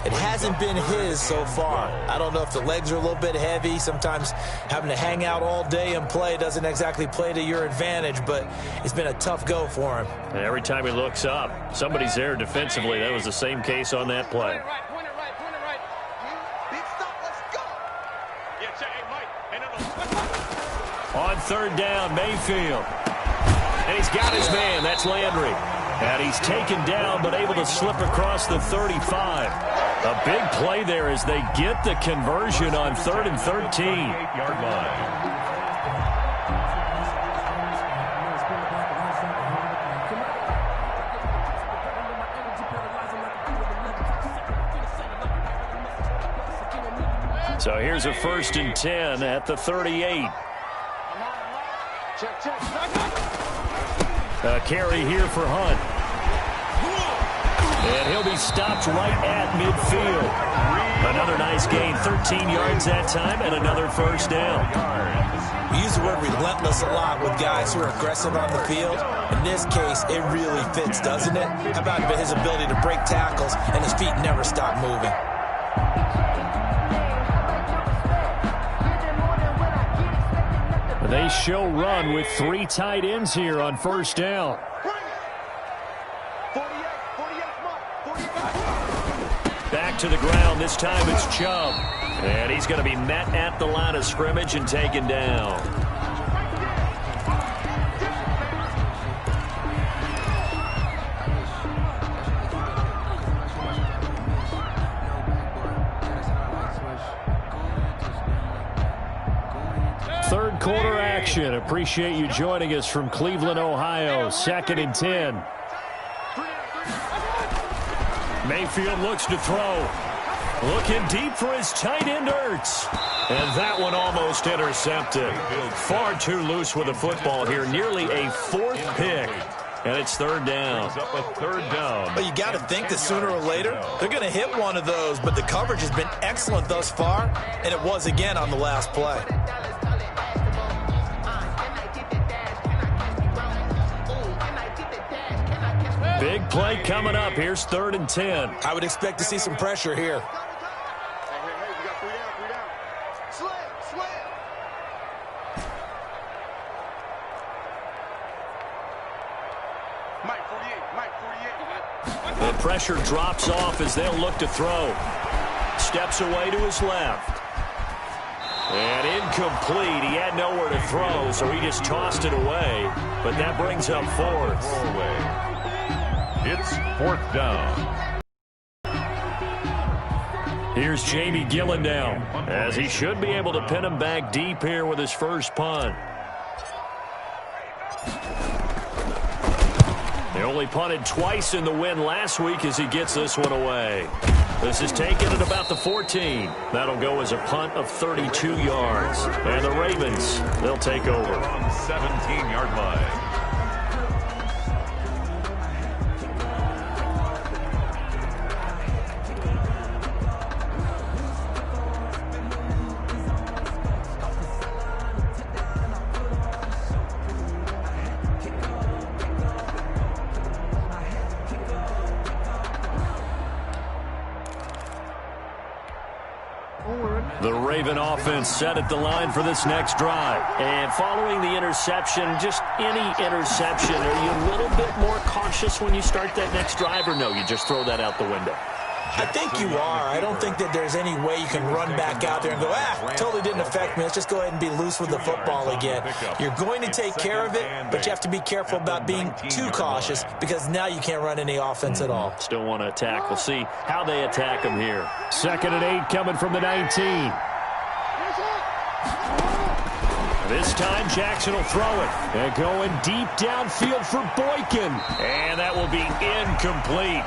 It hasn't been his so far. I don't know if the legs are a little bit heavy. Sometimes having to hang out all day and play doesn't exactly play to your advantage, but it's been a tough go for him. And every time he looks up, somebody's there defensively. That was the same case on that play. On third down, Mayfield. And he's got his man. That's Landry. And he's taken down, but able to slip across the 35. A big play there as they get the conversion on 3rd and 13. 8-yard line. So here's a 1st and 10 at the 38. A carry here for Hunt. And he'll be stopped right at midfield. Another nice gain, 13 yards that time, and another 1st down. We use the word relentless a lot with guys who are aggressive on the field. In this case, it really fits, doesn't it? How about his ability to break tackles and his feet never stop moving? They show run with 3 tight ends here on 1st down. Back to the ground. This time it's Chubb. And he's going to be met at the line of scrimmage and taken down. Third quarter action. Appreciate you joining us from Cleveland, Ohio. 2nd and 10. Mayfield looks to throw. Looking deep for his tight end, Ertz. And that one almost intercepted. Far too loose with the football here. Nearly a 4th pick. And it's 3rd down. Up a 3rd down. But you got to think that sooner or later, they're going to hit one of those. But the coverage has been excellent thus far. And it was again on the last play. Big play coming up. Here's 3rd and 10. I would expect to see some pressure here. Hey, we got 3 down. Slam. Mike 48. The pressure drops off as they'll look to throw. Steps away to his left. And incomplete. He had nowhere to throw, so he just tossed it away. But that brings up 4th. It's 4th down. Here's Jamie Gillen now, as he should be able to pin him back deep here with his first punt. They only punted twice in the win last week as he gets this one away. This is taken at about the 14. That'll go as a punt of 32 yards. And the Ravens, they'll take over. On 17-yard line. The Raven offense set at the line for this next drive. And following the interception, just any interception, are you a little bit more cautious when you start that next drive, or no, you just throw that out the window? I think you are. I don't think that there's any way you can run back out there and go, totally didn't affect me. Let's just go ahead and be loose with the football again. You're going to take care of it, but you have to be careful about being too cautious because now you can't run any offense at all. Still want to attack. We'll see how they attack them here. 2nd and 8 coming from the 19. This time Jackson will throw it. And going deep downfield for Boykin. And that will be incomplete.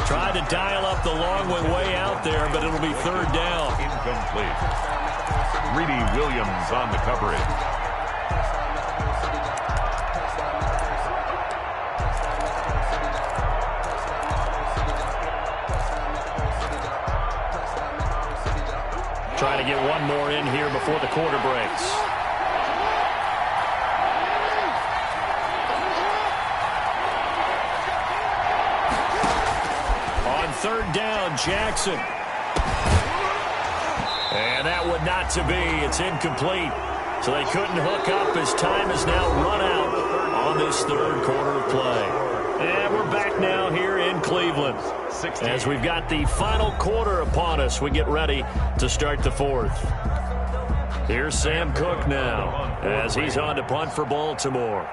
Tried to dial up the long one way out there, but it'll be 3rd down. Incomplete. Reedy Williams on the coverage. Trying to get one more in here before the quarter breaks. On 3rd down, Jackson. And that would not to be. It's incomplete. So they couldn't hook up as time is now run out on this 3rd quarter of play. And we're back now here in Cleveland. As we've got the final quarter upon us, we get ready to start the 4th. Here's Sam Cook now as he's on to punt for Baltimore.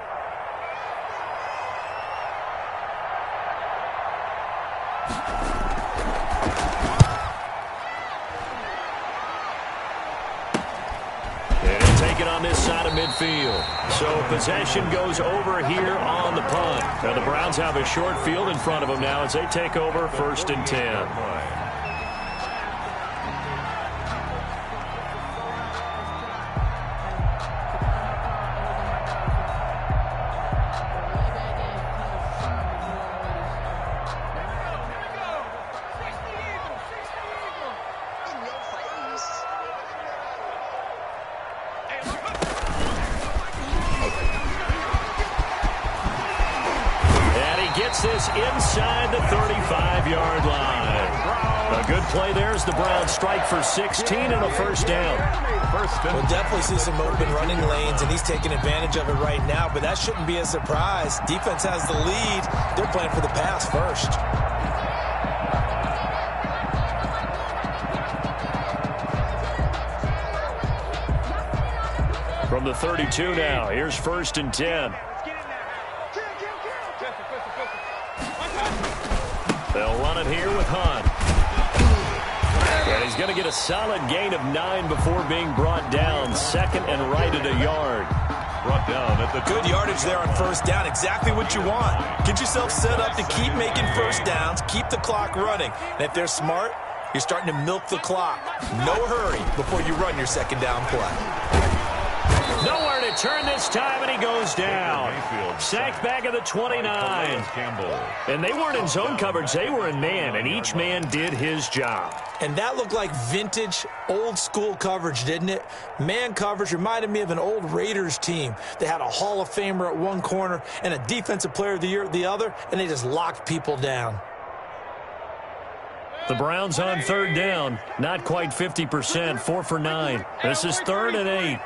On this side of midfield. So possession goes over here on the punt. Now the Browns have a short field in front of them now as they take over 1st and 10. This inside the 35-yard line. A good play there as the Browns strike for 16 and a first down. We'll definitely see some open running lanes, and he's taking advantage of it right now, but that shouldn't be a surprise. Defense has the lead. They're playing for the pass first. From the 32 now, here's 1st and 10. They'll run it here with Hunt. And he's going to get a solid gain of 9 before being brought down. 2nd and right at a yard. Brought down at the good yardage there on 1st down. Exactly what you want. Get yourself set up to keep making 1st downs. Keep the clock running. And if they're smart, you're starting to milk the clock. No hurry before you run your 2nd down play. Nowhere to turn this time, and he goes down. Sacked back at the 29. And they weren't in zone coverage. They were in man, and each man did his job. And that looked like vintage, old-school coverage, didn't it? Man coverage reminded me of an old Raiders team. They had a Hall of Famer at one corner and a Defensive Player of the Year at the other, and they just locked people down. The Browns on 3rd down. Not quite 50%, 4 for 9. This is 3rd and 8.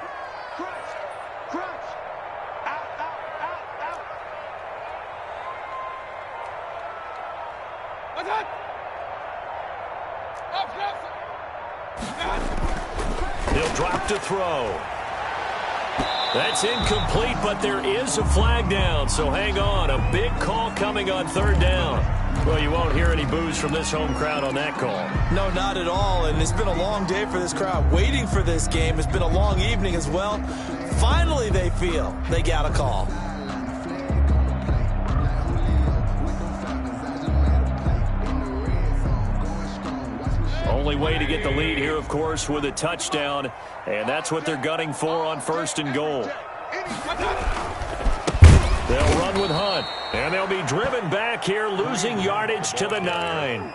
He'll drop to throw. That's incomplete, but there is a flag down, so hang on. A big call coming on 3rd down. Well, you won't hear any boos from this home crowd on that call. No, not at all, and it's been a long day for this crowd. Waiting for this game. It's been a long evening as well. Finally, they feel they got a call. Only way to get the lead here, of course, with a touchdown, and that's what they're gunning for on 1st and goal. They'll run with Hunt, and they'll be driven back here, losing yardage to the 9.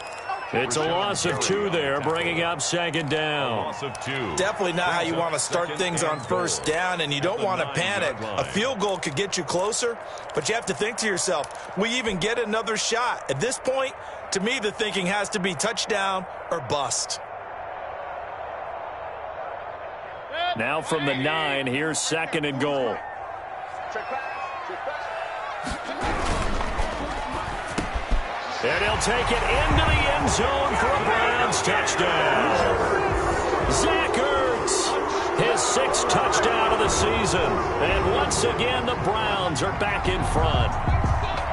It's a loss of 2 there, bringing up 2nd down. Loss of 2. Definitely not how you want to start things on 1st down, and you don't want to panic. A field goal could get you closer, but you have to think to yourself, will you even get another shot? At this point, to me, the thinking has to be touchdown or bust. Now from the 9, here's 2nd and goal. And he'll take it into the end zone for a Browns touchdown. Zach Ertz, his 6th touchdown of the season. And once again, the Browns are back in front.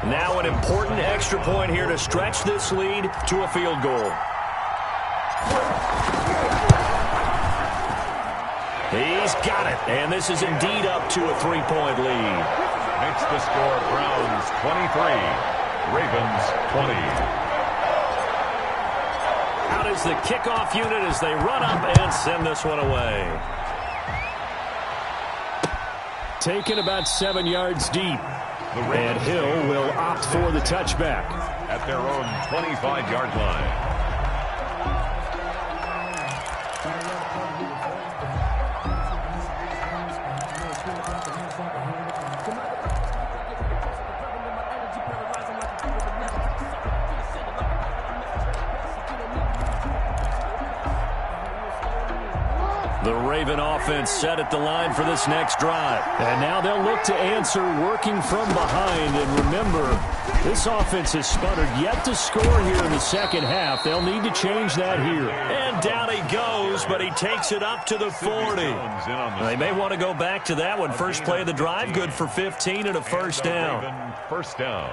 Now an important extra point here to stretch this lead to a field goal. He's got it, and this is indeed up to a 3-point lead. Makes the score Browns 23. Ravens 20. Out is the kickoff unit as they run up and send this one away. Taken about 7 yards deep. And Hill will opt for the touchback. At their own 25-yard line. The Raven offense set at the line for this next drive. And now they'll look to answer working from behind. And remember, this offense has sputtered yet to score here in the second half. They'll need to change that here. And down he goes, but he takes it up to the 40. They may want to go back to that one. First play of the drive, good for 15 and a first down. First down.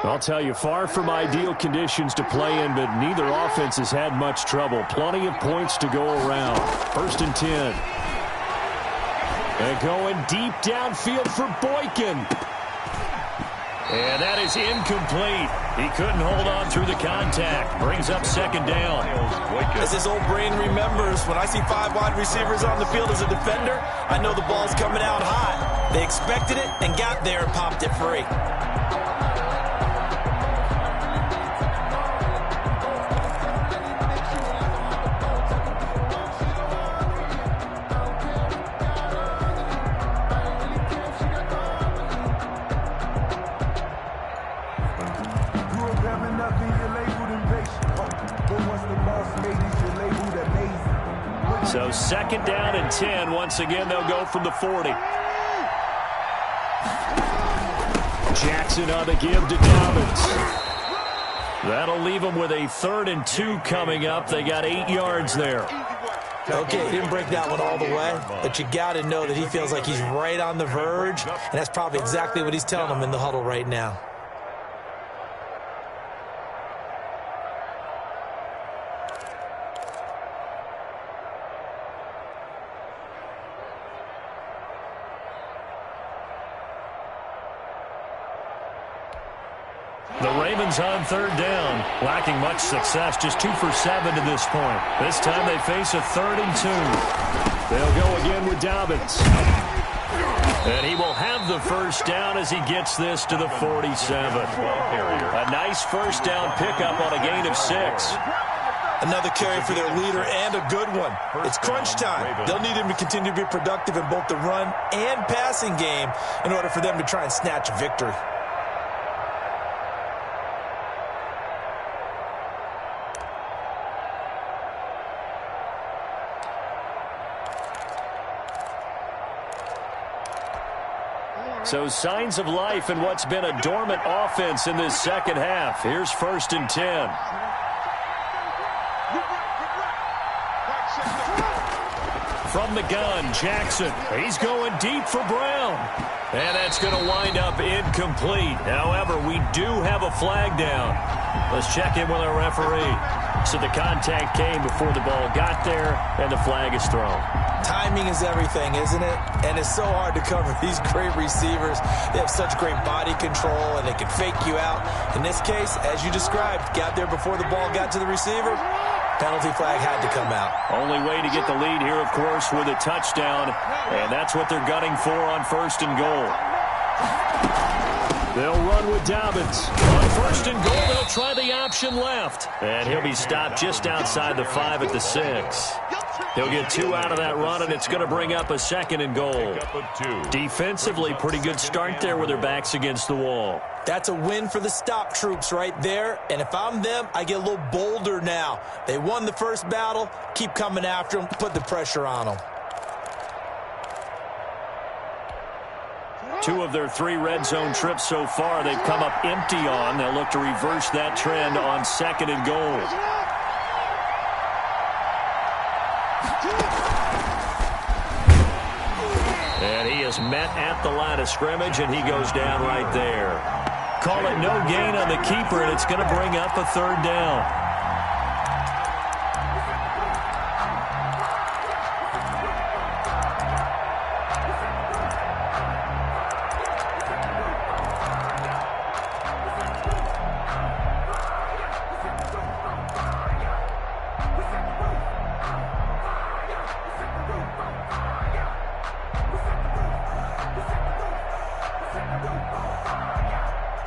I'll tell you, far from ideal conditions to play in, but neither offense has had much trouble. Plenty of points to go around. First and 10. And going deep downfield for Boykin. And that is incomplete. He couldn't hold on through the contact. Brings up second down. As his old brain remembers, when I see 5 wide receivers on the field as a defender, I know the ball's coming out hot. They expected it and got there and popped it free. So second down and 10. Once again, they'll go from the 40. Jackson on the give to Dobbins. That'll leave them with a 3rd and 2 coming up. They got 8 yards there. Okay, he didn't break that one all the way, but you got to know that he feels like he's right on the verge, and that's probably exactly what he's telling them in the huddle right now. The Ravens on 3rd down, lacking much success, just 2 for 7 to this point. This time they face a 3rd and 2. They'll go again with Dobbins. And he will have the first down as he gets this to the 47. A nice first down pickup on a gain of 6. Another carry for their leader and a good one. It's crunch time. They'll need him to continue to be productive in both the run and passing game in order for them to try and snatch a victory. So signs of life in what's been a dormant offense in this second half. Here's 1st and 10. From the gun, Jackson. He's going deep for Brown. And that's going to wind up incomplete. However, we do have a flag down. Let's check in with our referee. So the contact came before the ball got there, and the flag is thrown. Timing is everything, isn't it? And it's so hard to cover these great receivers. They have such great body control, and they can fake you out. In this case, as you described, got there before the ball got to the receiver. Penalty flag had to come out. Only way to get the lead here, of course, with a touchdown. And that's what they're gunning for on 1st and goal. They'll run with Dobbins. On 1st and goal, they'll try the option left. And he'll be stopped just outside the 5 at the 6. He'll get 2 out of that run, and it's going to bring up a 2nd and goal. Defensively, pretty good start there with their backs against the wall. That's a win for the stop troops right there. And if I'm them, I get a little bolder now. They won the first battle. Keep coming after them. Put the pressure on them. 2 of their 3 red zone trips so far, they've come up empty on. They'll look to reverse that trend on 2nd and goal. And he is met at the line of scrimmage, and he goes down right there. Call it no gain on the keeper, and it's going to bring up a 3rd down.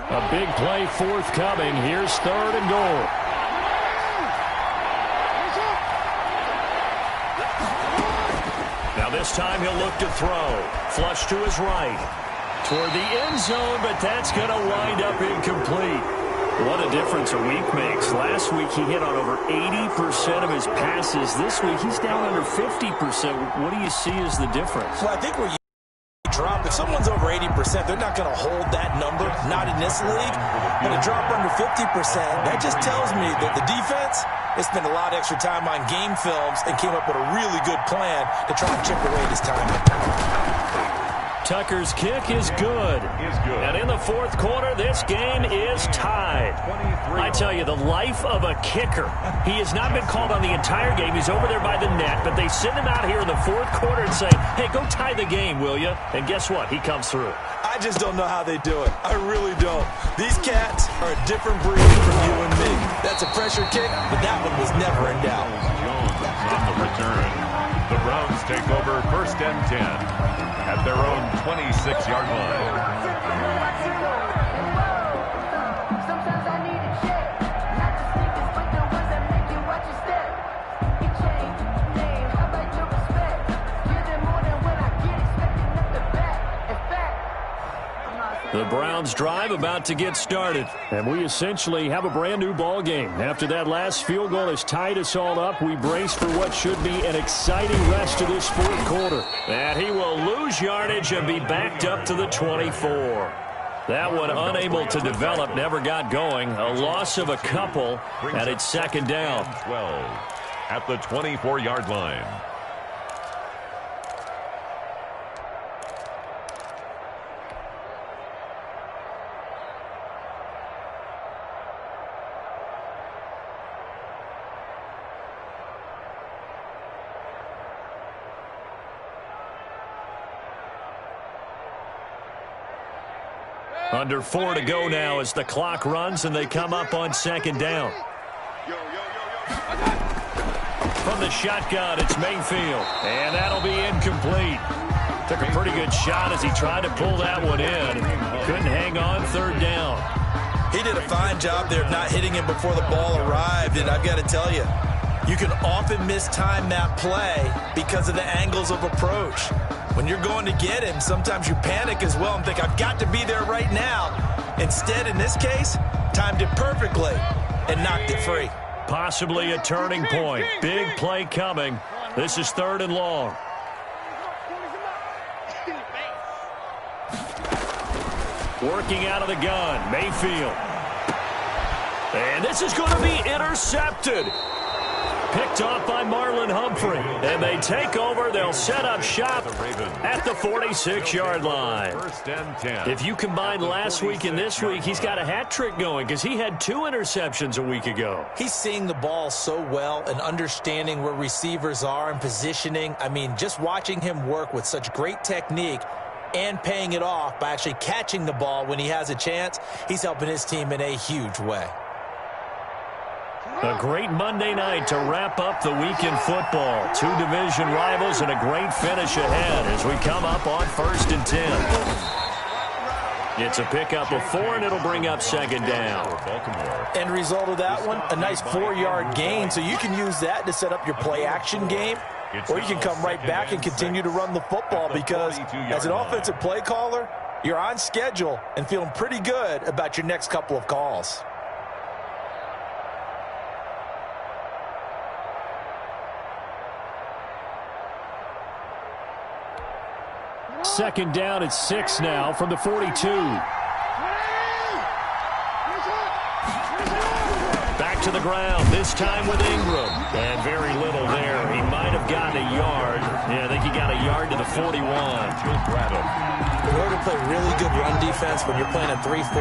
A big play forthcoming. Here's 3rd and goal. This time he'll look to throw. Flush to his right. Toward the end zone, but that's going to wind up incomplete. What a difference a week makes. Last week he hit on over 80% of his passes. This week he's down under 50%. What do you see as the difference? Well, I think where you drop, if someone's over 80%, they're not going to hold that number, not in this league. But a drop under 50%, that just tells me that the defense has spent a lot of extra time on game films and came up with a really good plan to try and chip away this time. Tucker's kick is good. And in the fourth quarter, this game is tied. I tell you, the life of a kicker. He has not been called on the entire game. He's over there by the net, but they send him out here in the fourth quarter and say, hey, go tie the game, will you? And guess what? He comes through. I just don't know how they do it. I really don't. These cats are a different breed from you and me. That's a pressure kick, but that one was never in doubt. Jones on the return. The Browns take over 1st and 10 at their own 26-yard line. The Browns drive about to get started, and we essentially have a brand new ball game. After that last field goal has tied us all up, we brace for what should be an exciting rest of this fourth quarter. And he will lose yardage and be backed up to the 24. That one unable to develop, never got going. A loss of a couple, and it's second down. 12 at the 24-yard line. Under 4 to go now as the clock runs and they come up on second down. From the shotgun, it's Mayfield. And that'll be incomplete. Took a pretty good shot as he tried to pull that one in. Couldn't hang on, third down. He did a fine job there of not hitting him before the ball arrived. And I've got to tell you, you can often mistime that play because of the angles of approach. When you're going to get him, sometimes you panic as well and think, I've got to be there right now. Instead, in this case, timed it perfectly and knocked it free. Possibly a turning point. Big play coming. This is 3rd and long. Working out of the gun, Mayfield. And this is going to be intercepted. Picked off by Marlon Humphrey. And they take over. They'll set up shop at the 46-yard line. 1st and 10. If you combine last week and this week, he's got a hat trick going because he had 2 interceptions a week ago. He's seeing the ball so well and understanding where receivers are and positioning. I mean, just watching him work with such great technique and paying it off by actually catching the ball when he has a chance, he's helping his team in a huge way. A great Monday night to wrap up the week in football. 2 division rivals and a great finish ahead as we come up on 1st and 10. It's a pickup of 4, and it'll bring up second down. End result of that one, a nice 4-yard gain, so you can use that to set up your play-action game, or you can come right back and continue to run the football because as an offensive play caller, you're on schedule and feeling pretty good about your next couple of calls. Second down at 6 now from the 42. Back to the ground, this time with Ingram. And very little there. He might have gotten a yard. Yeah, I think he got a yard to the 41. In order to play really good run defense when you're playing a 3-4,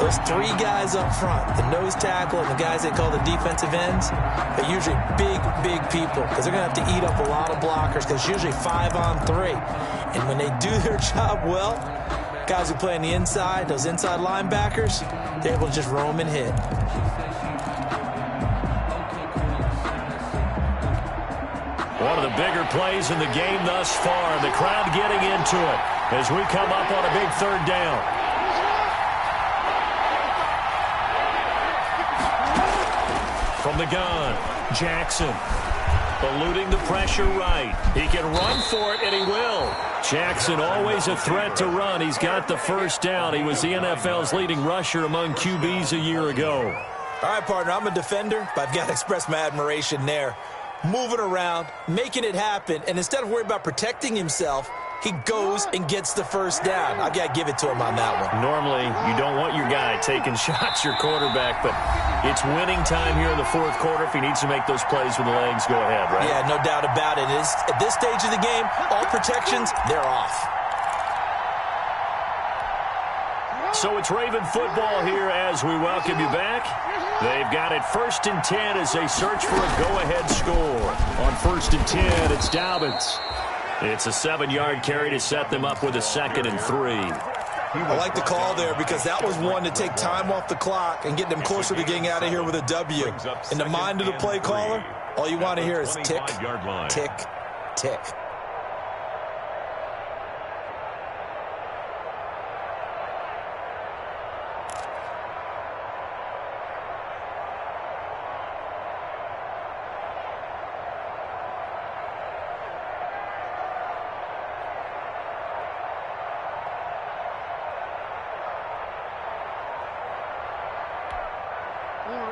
those 3 guys up front, the nose tackle and the guys they call the defensive ends, they're usually big, big people because they're going to have to eat up a lot of blockers because it's usually 5 on 3. And when they do their job well, guys who play on the inside, those inside linebackers, they're able to just roam and hit. One of the bigger plays in the game thus far. The crowd getting into it as we come up on a big 3rd down. From the gun, Jackson. Eluding the pressure right. He can run for it, and he will. Jackson always a threat to run. He's got the first down. He was the NFL's leading rusher among QBs a year ago. All right, partner, I'm a defender, but I've got to express my admiration there. Moving around, making it happen, and instead of worrying about protecting himself, he goes and gets the first down. I've got to give it to him on that one. Normally, you don't want your guy taking shots, your quarterback, but it's winning time here in the fourth quarter. If he needs to make those plays with the legs, go ahead, right? Yeah, no doubt about it. At this stage of the game, all protections, they're off. So it's Raven football here as we welcome you back. They've got it 1st and 10 as they search for a go-ahead score. On 1st and 10, it's Dobbins. It's a 7-yard carry to set them up with a 2nd and 3. I like the call there because that was one to take time off the clock and get them closer to getting out of here with a W. In the mind of the play caller, all you want to hear is tick, tick, tick.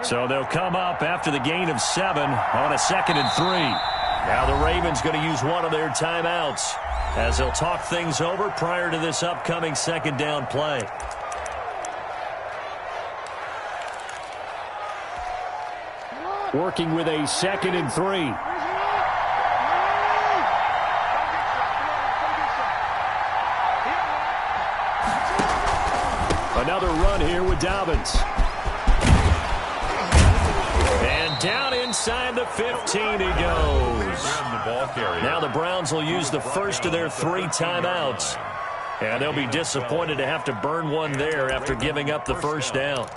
So they'll come up after the gain of 7 on a 2nd and 3. Now the Ravens going to use one of their timeouts as they'll talk things over prior to this upcoming 2nd down play. Working with a 2nd and 3. Another run here with Dobbins. And down inside the 15 he goes. Now the Browns will use the first of their 3 timeouts. And they'll be disappointed to have to burn one there after giving up the first down.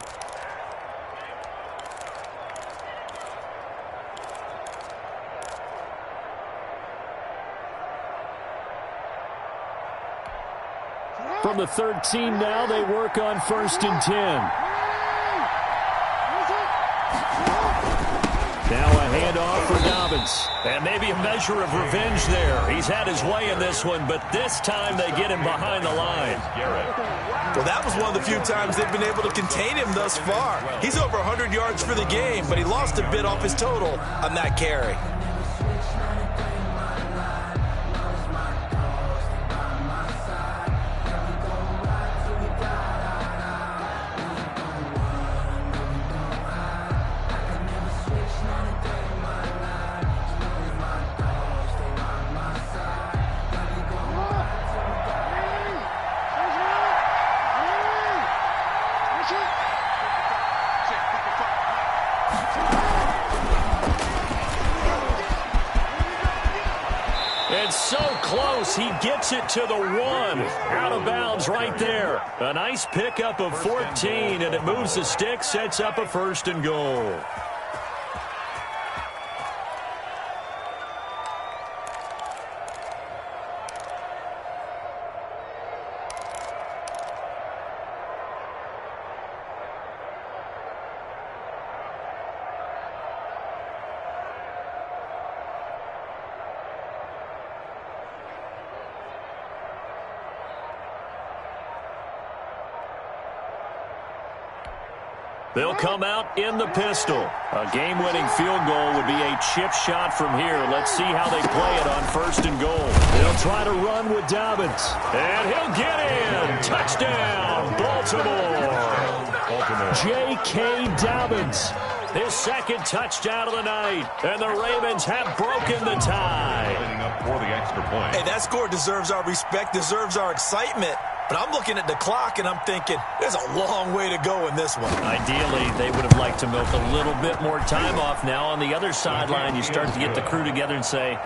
From the 13 now, they work on 1st and 10. Now a handoff for Dobbins. And maybe a measure of revenge there. He's had his way in this one, but this time they get him behind the line. Well, that was one of the few times they've been able to contain him thus far. He's over 100 yards for the game, but he lost a bit off his total on that carry. It's so close. He gets it to the 1. Out of bounds right there. A nice pickup of 14, and it moves the stick, sets up a 1st and goal. They'll come out in the pistol. A game-winning field goal would be a chip shot from here. Let's see how they play it on 1st and goal. They'll try to run with Dobbins. And he'll get in. Touchdown, Baltimore. J.K. Dobbins. His 2nd touchdown of the night. And the Ravens have broken the tie. Hey, that score deserves our respect, deserves our excitement. But I'm looking at the clock, and I'm thinking, there's a long way to go in this one. Ideally, they would have liked to milk a little bit more time off. Now, on the other sideline, you start to get the crew together and say,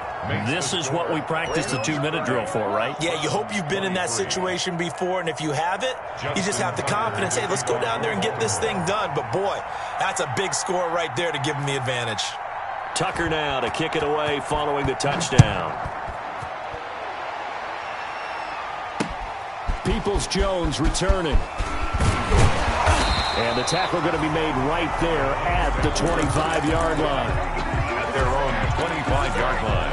this is what we practiced the 2-minute drill for, right? Yeah, you hope you've been in that situation before, and if you haven't, you just have the confidence, hey, let's go down there and get this thing done. But, boy, that's a big score right there to give them the advantage. Tucker now to kick it away following the touchdown. Peoples-Jones returning. And the tackle going to be made right there at the 25-yard line. At their own 25-yard line.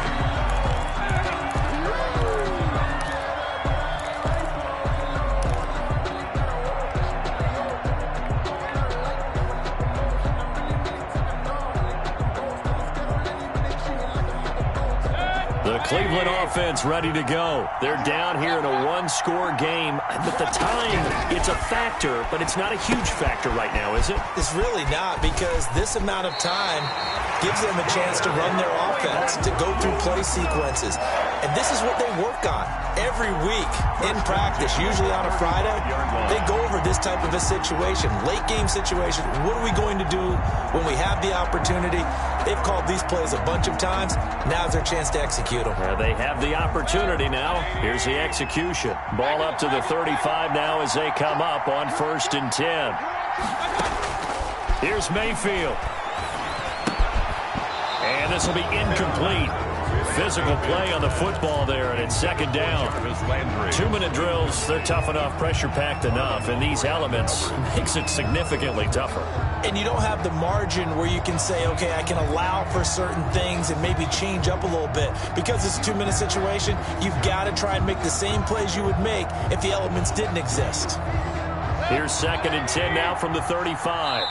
The Cleveland offense ready to go. They're down here in a one-score game. But the time, it's a factor, but it's not a huge factor right now, is it? It's really not, because this amount of time gives them a chance to run their offense, to go through play sequences. And this is what they work on every week in practice, usually on a Friday. They go over this type of a situation, late-game situation. What are we going to do when we have the opportunity? They've called these plays a bunch of times. Now's their chance to execute them. They have the opportunity now. Here's the execution. Ball up to the 35 now as they come up on 1st and 10. Here's Mayfield. And this will be incomplete. Physical play on the football there, and it's 2nd down. 2-minute drills, they're tough enough, pressure-packed enough, and these elements makes it significantly tougher. And you don't have the margin where you can say, okay, I can allow for certain things and maybe change up a little bit. Because it's a 2-minute situation, you've got to try and make the same plays you would make if the elements didn't exist. Here's 2nd and 10 now from the 35.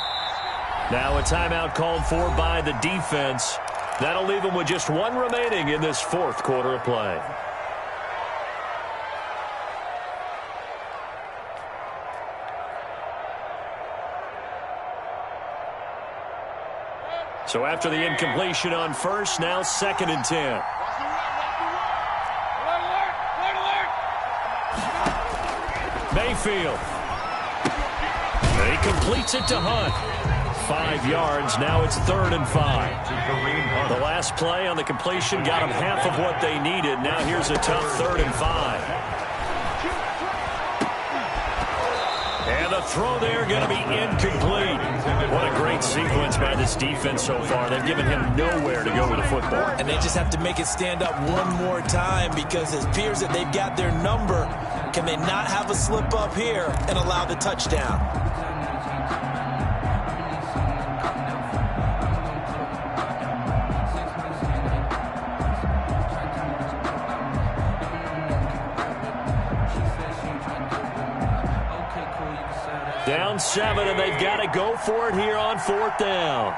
Now a timeout called for by the defense. That'll leave them with just one remaining in this 4th quarter of play. So after the incompletion on 1st, now 2nd and 10. Mayfield. He completes it to Hunt. 5 yards. Now it's 3rd and 5. The last play on the completion got them half of what they needed. Now here's a tough 3rd and 5. And the throw there going to be incomplete. What a great sequence by this defense so far. They've given him nowhere to go with the football. And they just have to make it stand up one more time, because it appears that they've got their number. Can they not have a slip up here and allow the touchdown? Down 7, and they've got to go for it here on 4th down.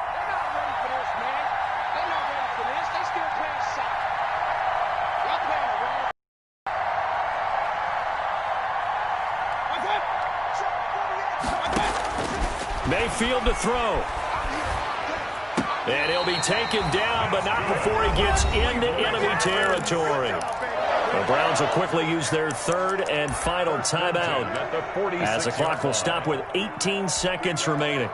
Mayfield to throw. And he'll be taken down, but not before he gets into enemy territory. The Browns will quickly use their 3rd and final timeout as the clock will stop with 18 seconds remaining.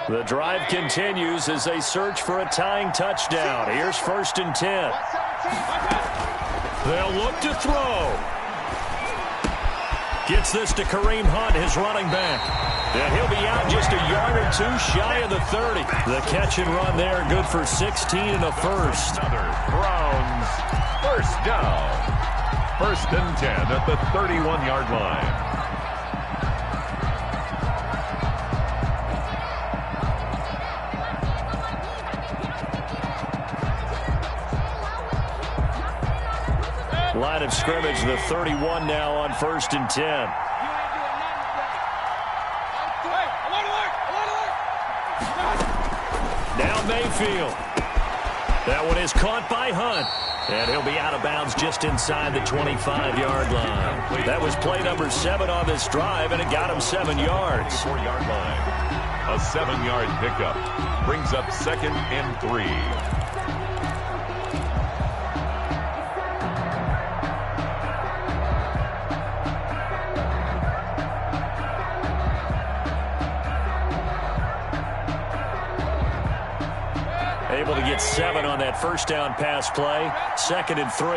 The drive continues as they search for a tying touchdown. Here's 1st and 10. They'll look to throw. Gets this to Kareem Hunt, his running back. And he'll be out just a yard or two shy of the 30. The catch and run there, good for 16 and a first. Browns, 1st down. 1st and 10 at the 31-yard line. Line of scrimmage, the 31 now on 1st and 10. Now Mayfield. That one is caught by Hunt. And he'll be out of bounds just inside the 25-yard line. That was play number 7 on this drive, and it got him 7 yards. 4-yard line. A 7-yard pickup brings up 2nd and 3. Able to get 7 on that 1st down pass play. 2nd and 3.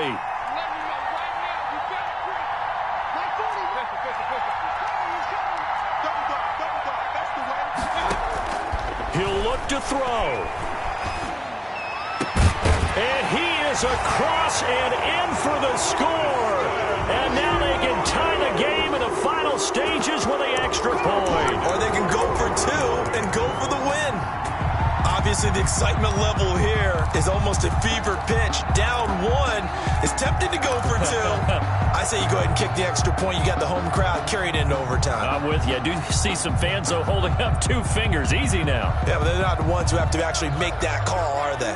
He'll look to throw. And he is across and in for the score. And now they tie the game in the final stages with the extra point. Or they can go for two and go for the win. Obviously, the excitement level here is almost a fever pitch. Down one is tempted to go for two. I say you go ahead and kick the extra point. You got the home crowd carried into overtime. I'm with you. I do see some fans, though, holding up 2 fingers. Easy now. Yeah, but they're not the ones who have to actually make that call, are they?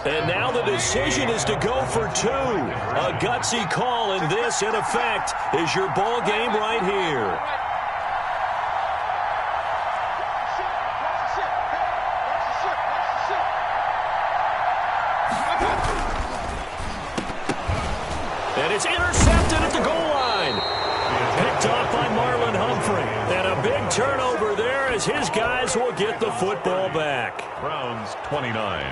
And now the decision is to go for 2. A gutsy call, and this, in effect, is your ball game right here. And it's intercepted at the goal line. Picked off by Marlon Humphrey. And a big turnover there as his guys will get the football back. Browns 29.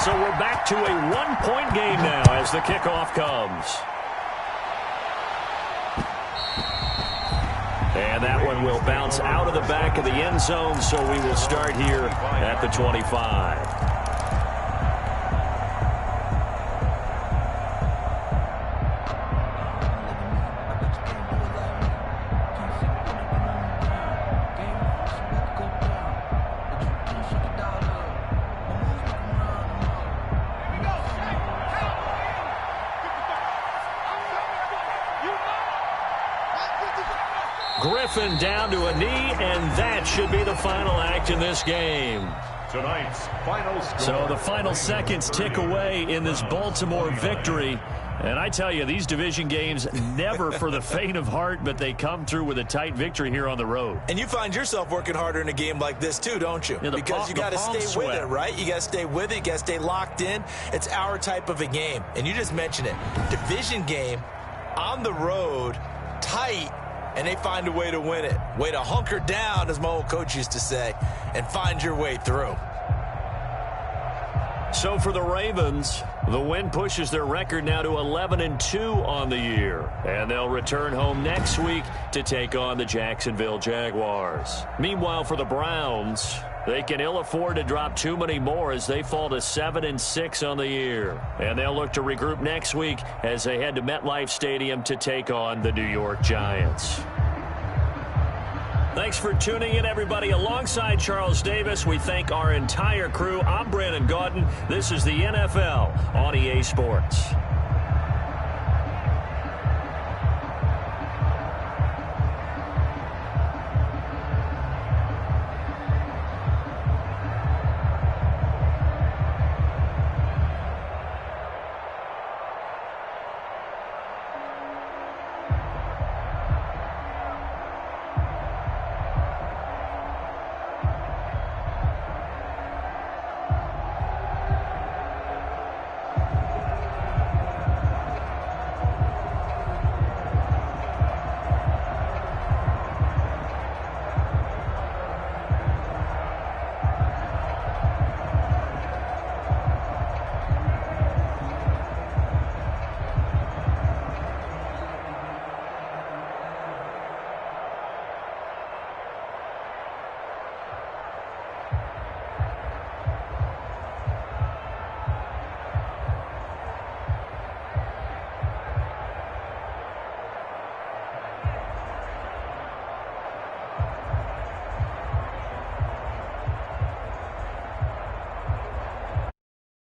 So we're back to a 1-point game now as the kickoff comes. And that one will bounce out of the back of the end zone, so we will start here at the 25. Griffin down to a knee, and that should be the final act in this game. Tonight's final score. So the final seconds tick away in this Baltimore victory. And I tell you, these division games, never for the faint of heart, but they come through with a tight victory here on the road. And you find yourself working harder in a game like this too, don't you? Yeah, because you got to stay with it, right? You got to stay with it. You got to stay locked in. It's our type of a game. And you just mentioned it. Division game, on the road, tight, and they find a way to win it. Way to hunker down, as my old coach used to say, and find your way through. So for the Ravens, the win pushes their record now to 11-2 on the year. And they'll return home next week to take on the Jacksonville Jaguars. Meanwhile, for the Browns, they can ill afford to drop too many more as they fall to 7-6 on the year. And they'll look to regroup next week as they head to MetLife Stadium to take on the New York Giants. Thanks for tuning in, everybody. Alongside Charles Davis, we thank our entire crew. I'm Brandon Gaudin. This is the NFL on EA Sports.